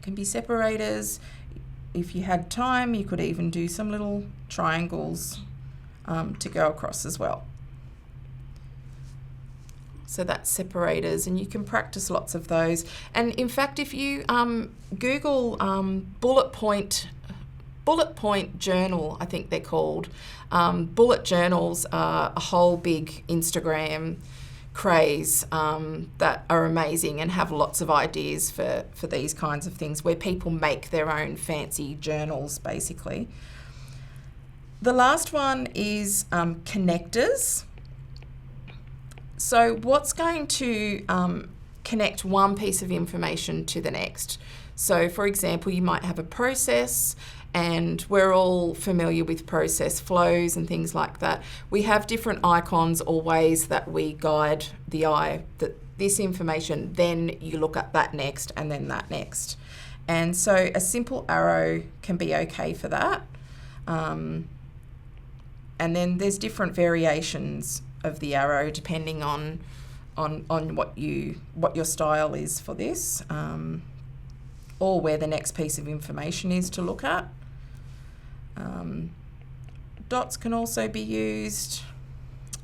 Can be separators. If you had time, you could even do some little triangles to go across as well. So that's separators, and you can practice lots of those. And in fact, if you Google bullet point journal, I think they're called. Bullet journals are a whole big Instagram craze that are amazing and have lots of ideas for these kinds of things where people make their own fancy journals, basically. The last one is connectors. So what's going to connect one piece of information to the next? So for example, you might have a process, and we're all familiar with process flows and things like that. We have different icons or ways that we guide the eye, that this information, then you look at that next and then that next. And so a simple arrow can be okay for that. And then there's different variations of the arrow depending on what your style is for this, or where the next piece of information is to look at. Dots can also be used,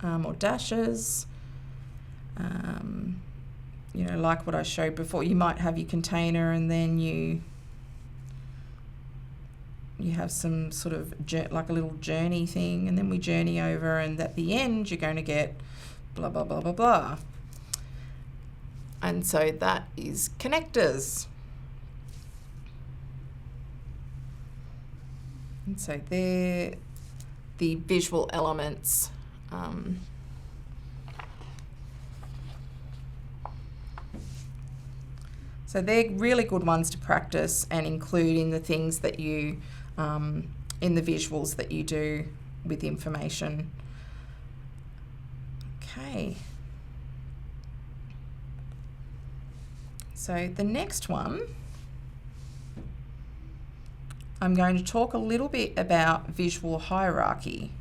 or dashes. You know, like what I showed before, you might have your container and then you have some sort of like a little journey thing, and then we journey over, and at the end you're going to get blah blah blah blah blah. And so that is connectors. And so they're the visual elements. So they're really good ones to practice and include in the things that you, in the visuals that you do with information. Okay. So the next one, I'm going to talk a little bit about visual hierarchy.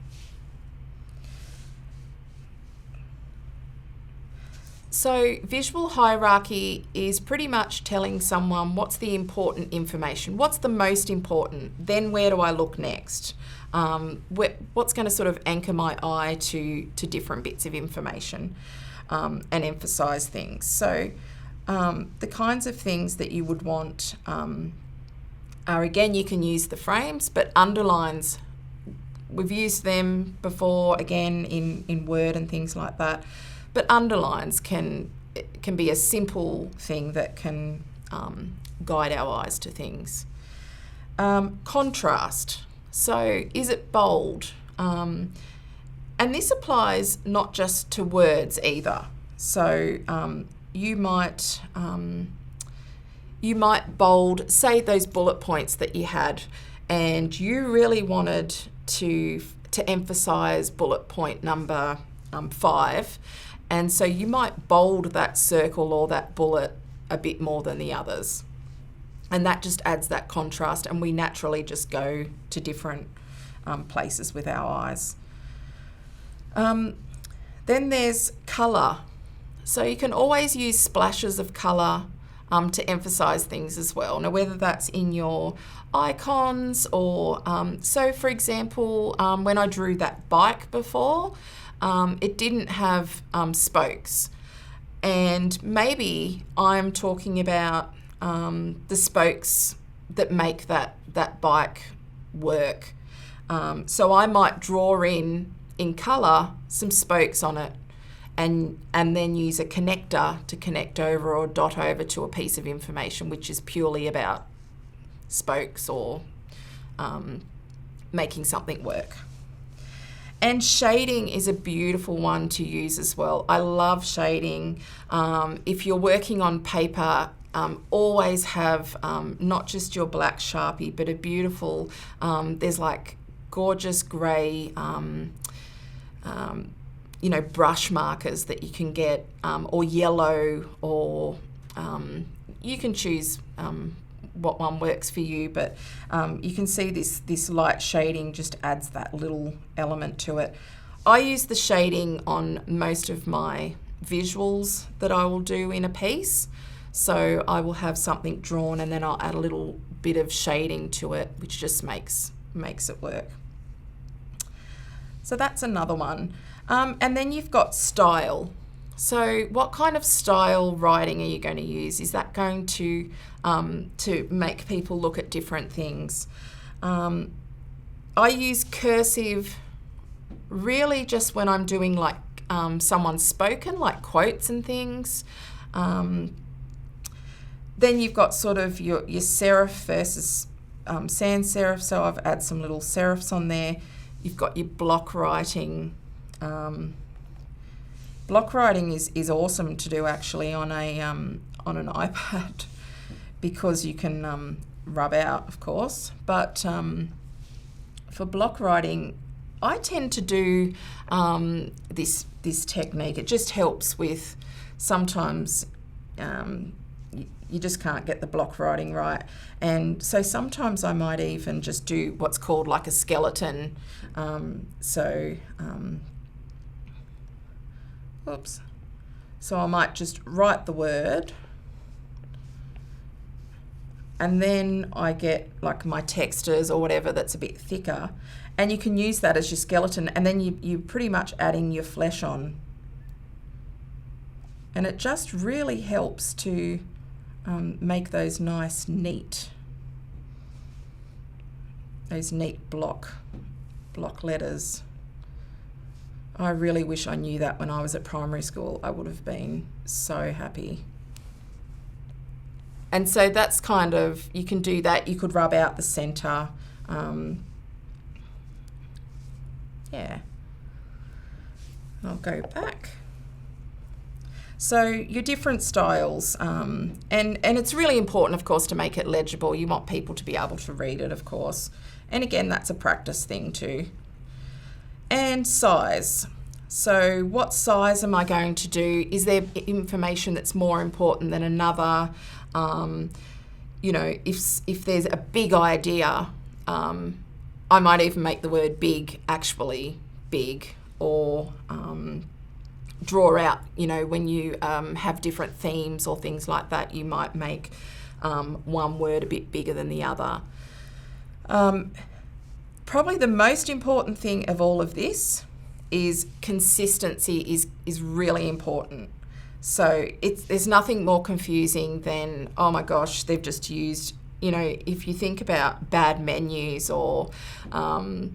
So visual hierarchy is pretty much telling someone what's the important information, what's the most important, then where do I look next? What's going to sort of anchor my eye to different bits of information and emphasize things. So the kinds of things that you would want are, again, you can use the frames, but underlines, we've used them before, again, in Word and things like that. But underlines can be a simple thing that can guide our eyes to things. Contrast. So is it bold? And this applies not just to words either. So you might bold, say, those bullet points that you had, and you really wanted to emphasize bullet point number 5. And so you might bold that circle or that bullet a bit more than the others. And that just adds that contrast, and we naturally just go to different places with our eyes. Then there's colour. So you can always use splashes of colour to emphasise things as well. Now, whether that's in your icons or, so for example, when I drew that bike before, it didn't have spokes, and maybe I'm talking about the spokes that make that bike work. So I might draw in colour some spokes on it, and then use a connector to connect over or dot over to a piece of information which is purely about spokes or making something work. And shading is a beautiful one to use as well. I love shading. If you're working on paper, always have not just your black Sharpie, but a beautiful, there's like gorgeous grey brush markers that you can get, or yellow, or you can choose what one works for you, but you can see this light shading just adds that little element to it. I use the shading on most of my visuals that I will do in a piece. So I will have something drawn and then I'll add a little bit of shading to it, which just makes it work. So that's another one. And then you've got style. So what kind of style writing are you going to use? Is that going to make people look at different things? I use cursive really just when I'm doing like someone's spoken, like quotes and things. Then you've got sort of your serif versus sans serif, so I've added some little serifs on there. You've got your block writing. Block writing is awesome to do actually on an iPad because you can rub out, of course. But for block writing, I tend to do this technique. It just helps with sometimes you just can't get the block writing right. And so sometimes I might even just do what's called like a skeleton. So I might just write the word and then I get like my textures or whatever that's a bit thicker, and you can use that as your skeleton, and then you're pretty much adding your flesh on. And it just really helps to make those nice, neat block letters. I really wish I knew that when I was at primary school. I would have been so happy. And so that's kind of, you can do that. You could rub out the centre. Yeah. I'll go back. So your different styles, and it's really important, of course, to make it legible. You want people to be able to read it, of course. And again, that's a practice thing too. And size. So what size am I going to do? Is there information that's more important than another? If there's a big idea, I might even make the word big actually big, or draw out, when you have different themes or things like that, you might make one word a bit bigger than the other. Probably the most important thing of all of this is consistency is really important. So there's nothing more confusing than, oh my gosh, they've just used, if you think about bad menus or, bad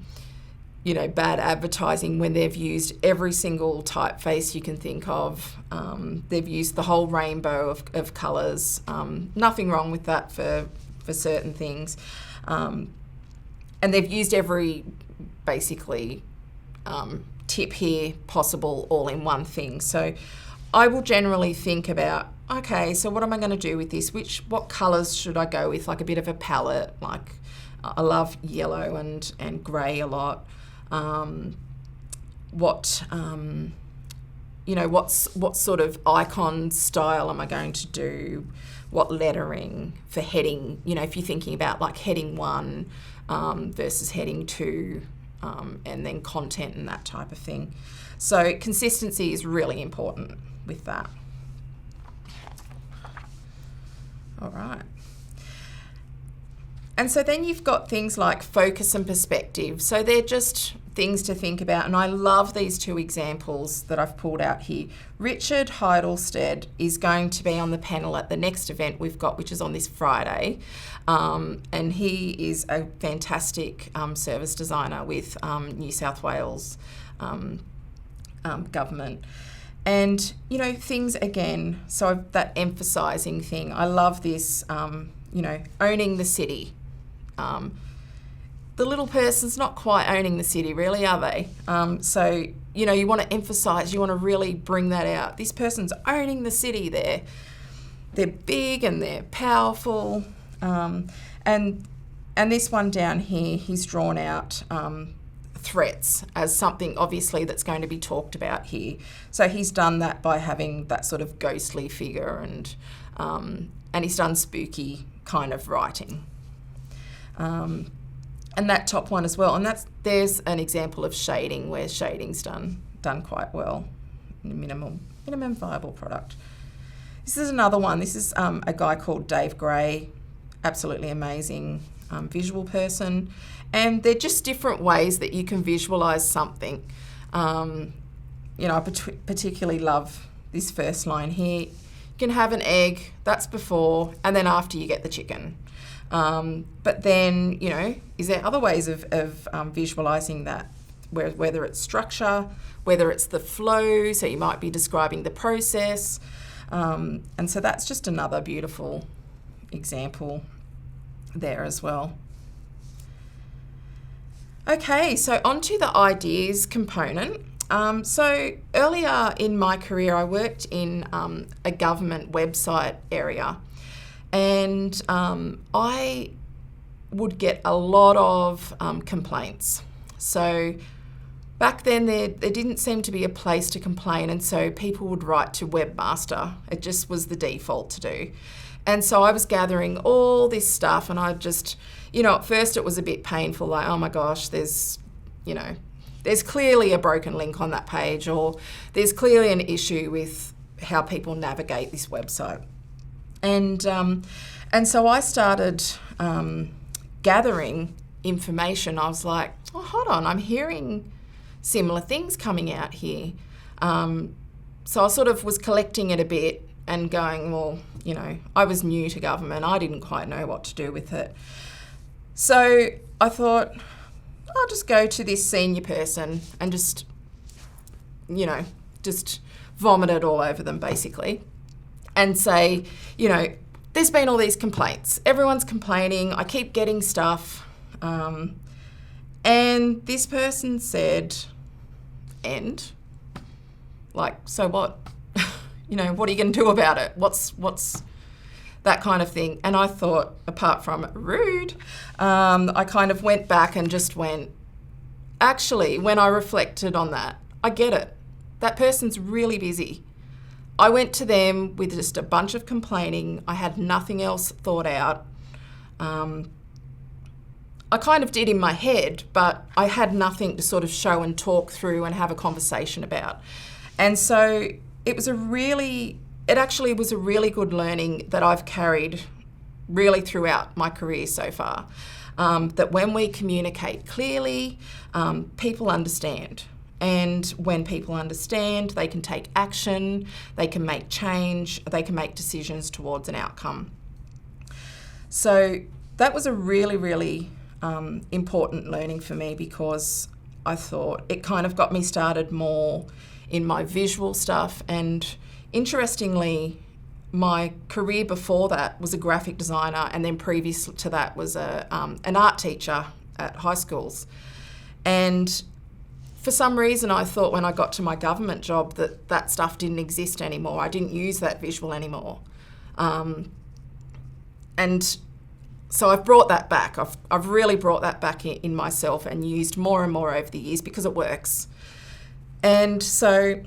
advertising, when they've used every single typeface you can think of, they've used the whole rainbow of colours. Nothing wrong with that for certain things. And they've used every, basically, tip here possible all in one thing. So I will generally think about, okay, so what am I going to do with this? What colours should I go with? Like a bit of a palette, like I love yellow and grey a lot. What sort of icon style am I going to do? What lettering for heading? If you're thinking about like heading 1 versus heading 2, and then content and that type of thing. So consistency is really important with that. All right. And so then you've got things like focus and perspective. So they're just things to think about. And I love these two examples that I've pulled out here. Richard Heidelstead is going to be on the panel at the next event we've got, which is on this Friday. And he is a fantastic service designer with New South Wales government. And, things again, so that emphasising thing, I love this, owning the city. The little person's not quite owning the city, really, are they? So, you want to emphasise, you want to really bring that out. This person's owning the city there. They're big and they're powerful. And this one down here, he's drawn out threats as something obviously that's going to be talked about here. So he's done that by having that sort of ghostly figure, and he's done spooky kind of writing. And that top one as well, and there's an example of shading where shading's done quite well. Minimum viable product. This is another one. This is a guy called Dave Gray, absolutely amazing visual person, and they're just different ways that you can visualise something. I particularly love this first line here. You can have an egg, that's before, and then after you get the chicken. But then, is there other ways of visualising that? Whether it's structure, whether it's the flow, so you might be describing the process. And so that's just another beautiful example there as well. Okay, so onto the ideas component. So earlier in my career, I worked in a government website area, and I would get a lot of complaints. So back then there didn't seem to be a place to complain, and so people would write to Webmaster. It just was the default to do. And so I was gathering all this stuff, and I just, at first it was a bit painful, like, oh my gosh, there's clearly a broken link on that page, or there's clearly an issue with how people navigate this website. And so I started gathering information. I was like, oh, hold on, I'm hearing similar things coming out here. So I sort of was collecting it a bit and going, well, I was new to government. I didn't quite know what to do with it. So I thought, I'll just go to this senior person and just vomit it all over them, basically, and say, there's been all these complaints. Everyone's complaining. I keep getting stuff. And this person said, and? Like, so what? What are you going to do about it? What's that kind of thing? And I thought, apart from rude, I kind of went back and just went, actually, when I reflected on that, I get it. That person's really busy. I went to them with just a bunch of complaining. I had nothing else thought out. I kind of did in my head, but I had nothing to sort of show and talk through and have a conversation about. And so it actually was a really good learning that I've carried really throughout my career so far. That when we communicate clearly, people understand. And when people understand, they can take action, they can make change, they can make decisions towards an outcome. So that was a really, really important learning for me, because I thought it kind of got me started more in my visual stuff. And interestingly, my career before that was a graphic designer, and then previous to that was an art teacher at high schools. And for some reason, I thought when I got to my government job that stuff didn't exist anymore. I didn't use that visual anymore. And so I've brought that back. I've really brought that back in myself and used more and more over the years because it works. And so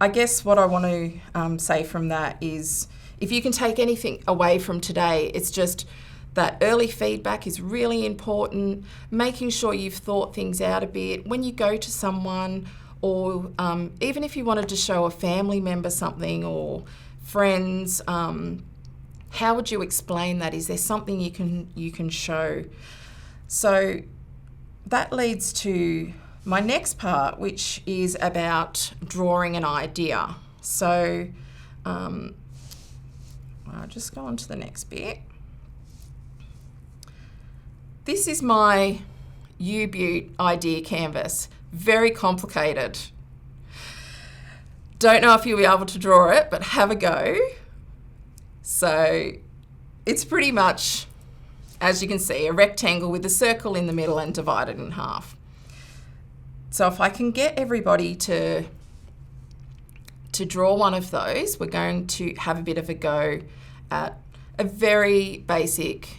I guess what I want to say from that is, if you can take anything away from today, it's just that early feedback is really important, making sure you've thought things out a bit. When you go to someone, or even if you wanted to show a family member something or friends, how would you explain that? Is there something you can show? So that leads to my next part, which is about drawing an idea. So I'll just go on to the next bit. This is my U-Butte idea canvas. Very complicated. Don't know if you'll be able to draw it, but have a go. So it's pretty much, as you can see, a rectangle with a circle in the middle and divided in half. So if I can get everybody to draw one of those, we're going to have a bit of a go at a very basic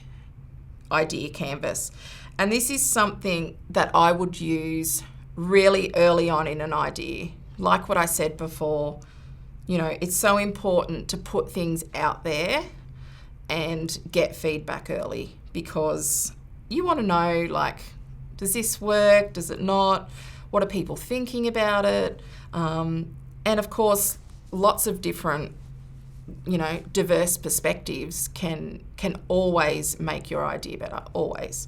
idea canvas. And this is something that I would use really early on in an idea. Like what I said before, you know, it's so important to put things out there and get feedback early, because you want to know, like, does this work? Does it not? What are people thinking about it? And of course, lots of different, you know, diverse perspectives can always make your idea better, always.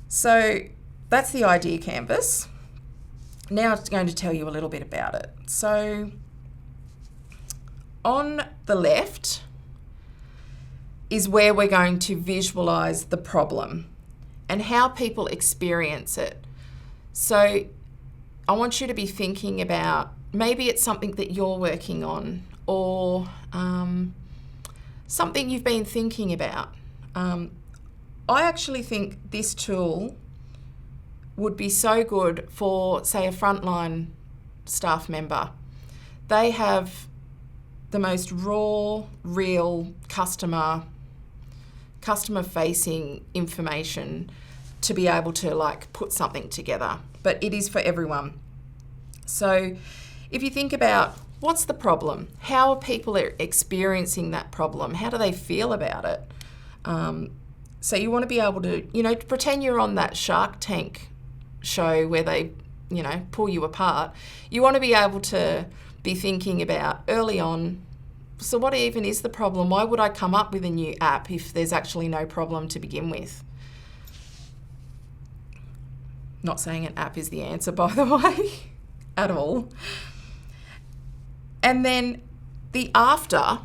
So that's the idea canvas. Now I'm going to tell you a little bit about it. So on the left is where we're going to visualize the problem and how people experience it. So I want you to be thinking about, maybe it's something that you're working on, or something you've been thinking about. I actually think this tool would be so good for, say, a frontline staff member. They have the most raw, real customer-facing information to be able to, like, put something together. But it is for everyone. So if you think about, what's the problem? How are people experiencing that problem? How do they feel about it? So you want to be able to, you know, pretend you're on that Shark Tank show where they, you know, pull you apart. You want to be able to be thinking about early on, so what even is the problem? Why would I come up with a new app if there's actually no problem to begin with? Not saying an app is the answer, by the way, at all. And then the after,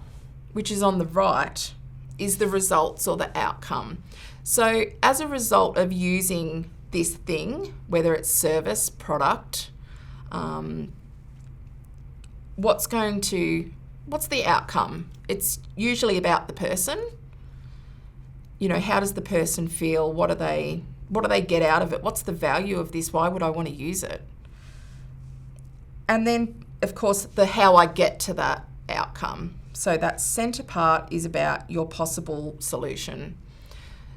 which is on the right, is the results or the outcome. So as a result of using this thing, whether it's service, product, what's the outcome? It's usually about the person. You know, how does the person feel? What do they get out of it? What's the value of this? Why would I want to use it? And then, of course, the how I get to that outcome. So that center part is about your possible solution.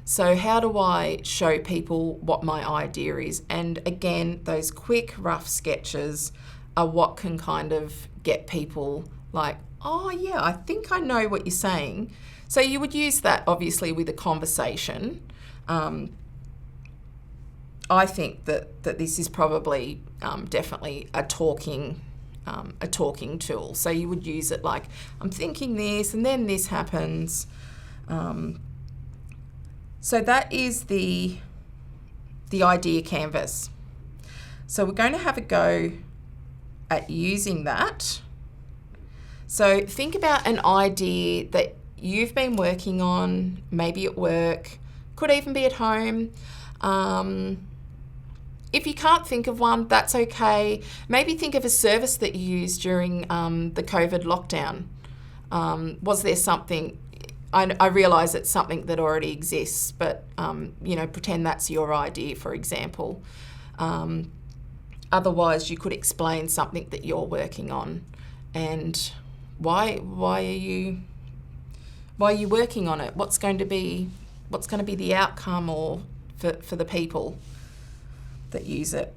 So how do I show people what my idea is? And again, those quick, rough sketches are what can kind of get people like, oh yeah, I think I know what you're saying. So you would use that obviously with a conversation. I think that this is probably definitely a talking tool. So you would use it like, I'm thinking this and then this happens. So that is the idea canvas. So we're going to have a go at using that. So think about an idea that you've been working on, maybe at work, could even be at home. If you can't think of one, that's okay. Maybe think of a service that you used during the COVID lockdown. Was there something, I realise it's something that already exists, but you know, pretend that's your idea, for example. Otherwise, you could explain something that you're working on and why are you working on it? What's going to be the outcome or for the people that use it.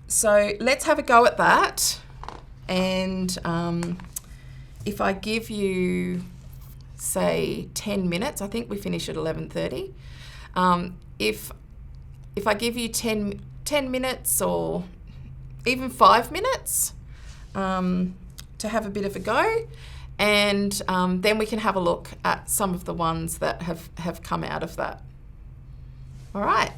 So let's have a go at that. And if I give you, say, 10 minutes, I think we finish at 11:30. If I give you 10 minutes or even 5 minutes to have a bit of a go, and then we can have a look at some of the ones that have come out of that. All right.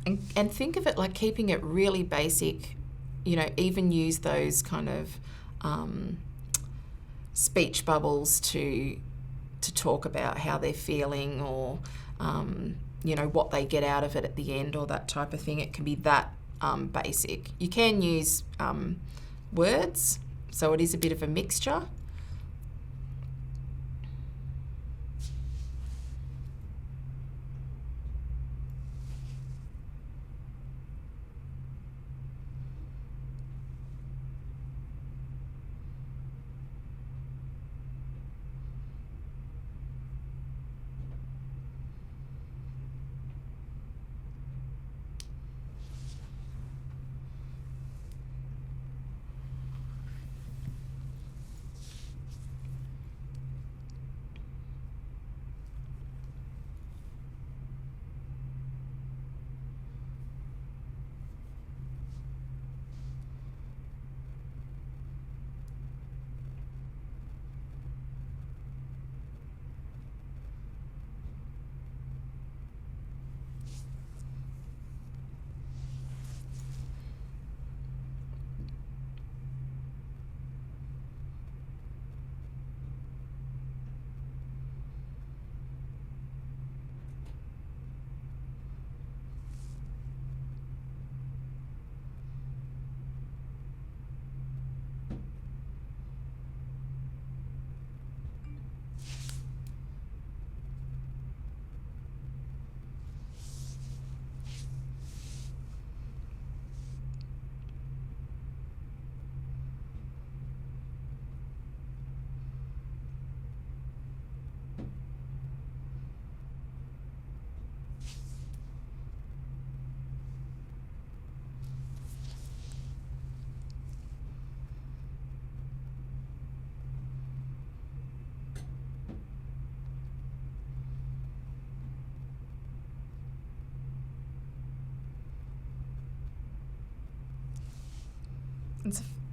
and think of it like keeping it really basic, even use those kind of speech bubbles to talk about how they're feeling, or what they get out of it at the end, or that type of thing. It can be that basic. You can use words, so it is a bit of a mixture.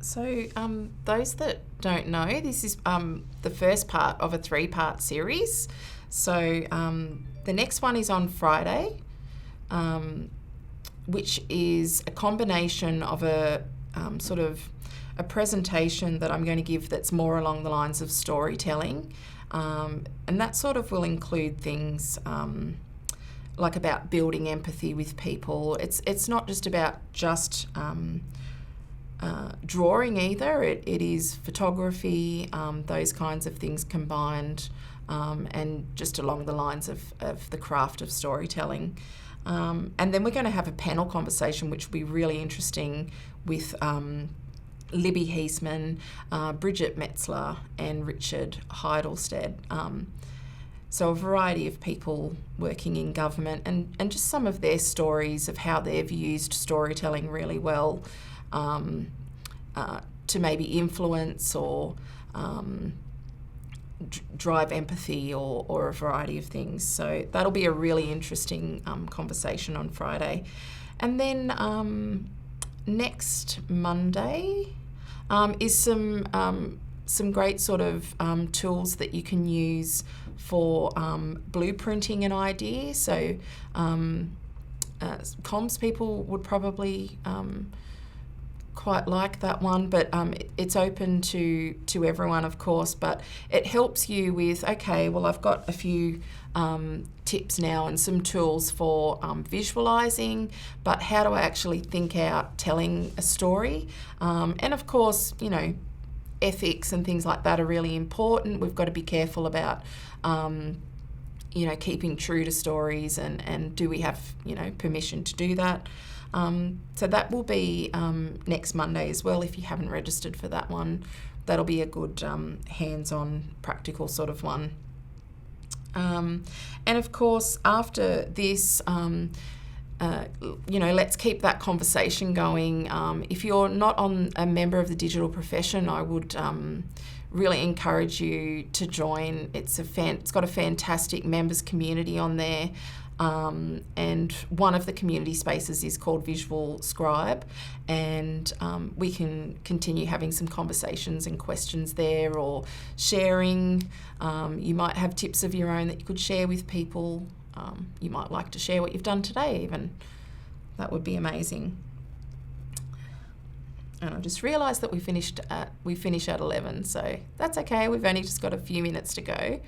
So those that don't know, this is the first part of a 3-part series. So the next one is on Friday, which is a combination of a sort of a presentation that I'm going to give that's more along the lines of storytelling. And that sort of will include things like about building empathy with people. It's not just about just drawing either. It is photography, those kinds of things combined, and just along the lines of the craft of storytelling. And then we're going to have a panel conversation which will be really interesting with Libby Heisman, Bridget Metzler and Richard Heidelstead. So a variety of people working in government, and just some of their stories of how they've used storytelling really well to maybe influence or drive empathy or a variety of things. So that'll be a really interesting conversation on Friday. And then next Monday is some great sort of tools that you can use for blueprinting an idea. So comms people would probably quite like that one, but it's open to everyone, of course. But it helps you with, okay, well, I've got a few tips now and some tools for visualising, but how do I actually think out telling a story? And of course, ethics and things like that are really important. We've got to be careful about keeping true to stories, and do we have permission to do that? So that will be next Monday as well. If you haven't registered for that one, that'll be a good hands-on practical sort of one. And of course, after this, let's keep that conversation going. If you're not a member of the digital profession, I would really encourage you to join. It's got a fantastic members community on there. And one of the community spaces is called Visual Scribe, and we can continue having some conversations and questions there, or sharing. You might have tips of your own that you could share with people. You might like to share what you've done today even. That would be amazing. And I just realised that we finish at 11, so that's okay. We've only just got a few minutes to go.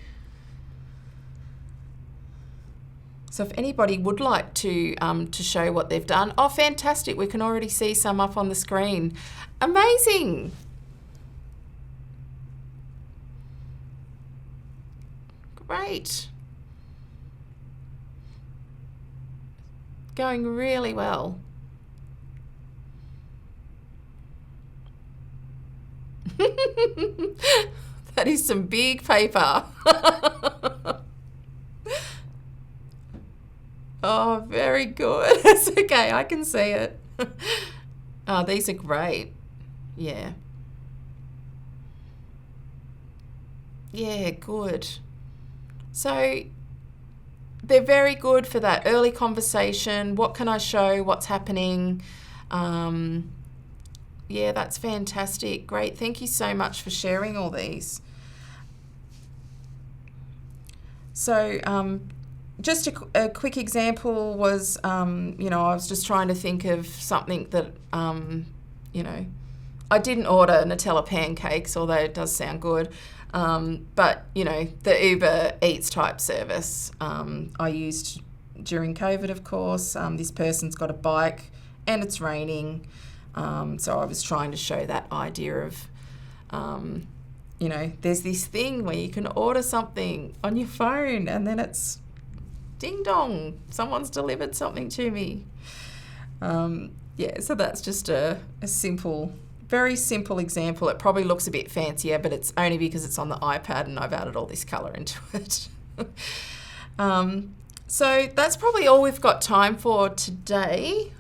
So if anybody would like to show what they've done, oh, fantastic! We can already see some up on the screen. Amazing. Great. Going really well. That is some big paper. Oh, very good. It's okay, I can see it. Oh, these are great. Yeah. Yeah, good. So they're very good for that early conversation. What can I show? What's happening? Yeah, that's fantastic. Great. Thank you so much for sharing all these. So just a quick example was, you know, I was just trying to think of something that, you know, I didn't order Nutella pancakes, although it does sound good. But, you know, the Uber Eats type service I used during COVID, of course. This person's got a bike and it's raining. So I was trying to show that idea of, you know, there's this thing where you can order something on your phone and then it's ding dong, someone's delivered something to me. Yeah, so that's just a simple, very simple example. It probably looks a bit fancier, but it's only because it's on the iPad and I've added all this colour into it. So that's probably all we've got time for today.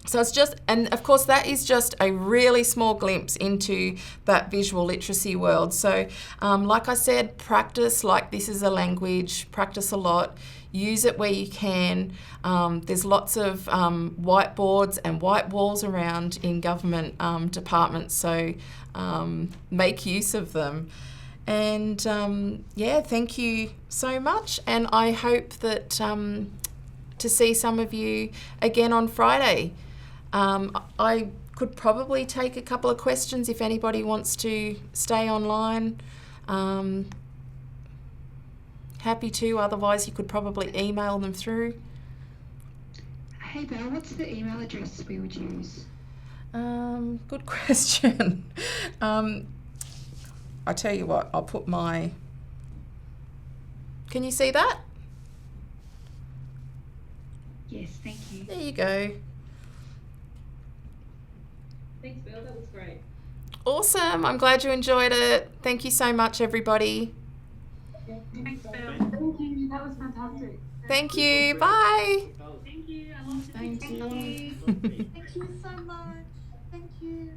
So it's just, and of course that is just a really small glimpse into that visual literacy world. So like I said, practice like this is a language, practice a lot, use it where you can. There's lots of whiteboards and white walls around in government departments, so make use of them. And yeah, thank you so much, and I hope that to see some of you again on Friday. I could probably take a couple of questions if anybody wants to stay online. Happy to, otherwise you could probably email them through. Hey Belle, what's the email address we would use? Good question. I tell you what, I'll put my... Can you see that? Yes, thank you. There you go. Thanks, Belle. That was great. Awesome. I'm glad you enjoyed it. Thank you so much, everybody. Yeah, Thanks, Belle. Thank you. That was fantastic. Thank you. Bye. Thank you. I loved it. Thank you. Thank you so much. Thank you.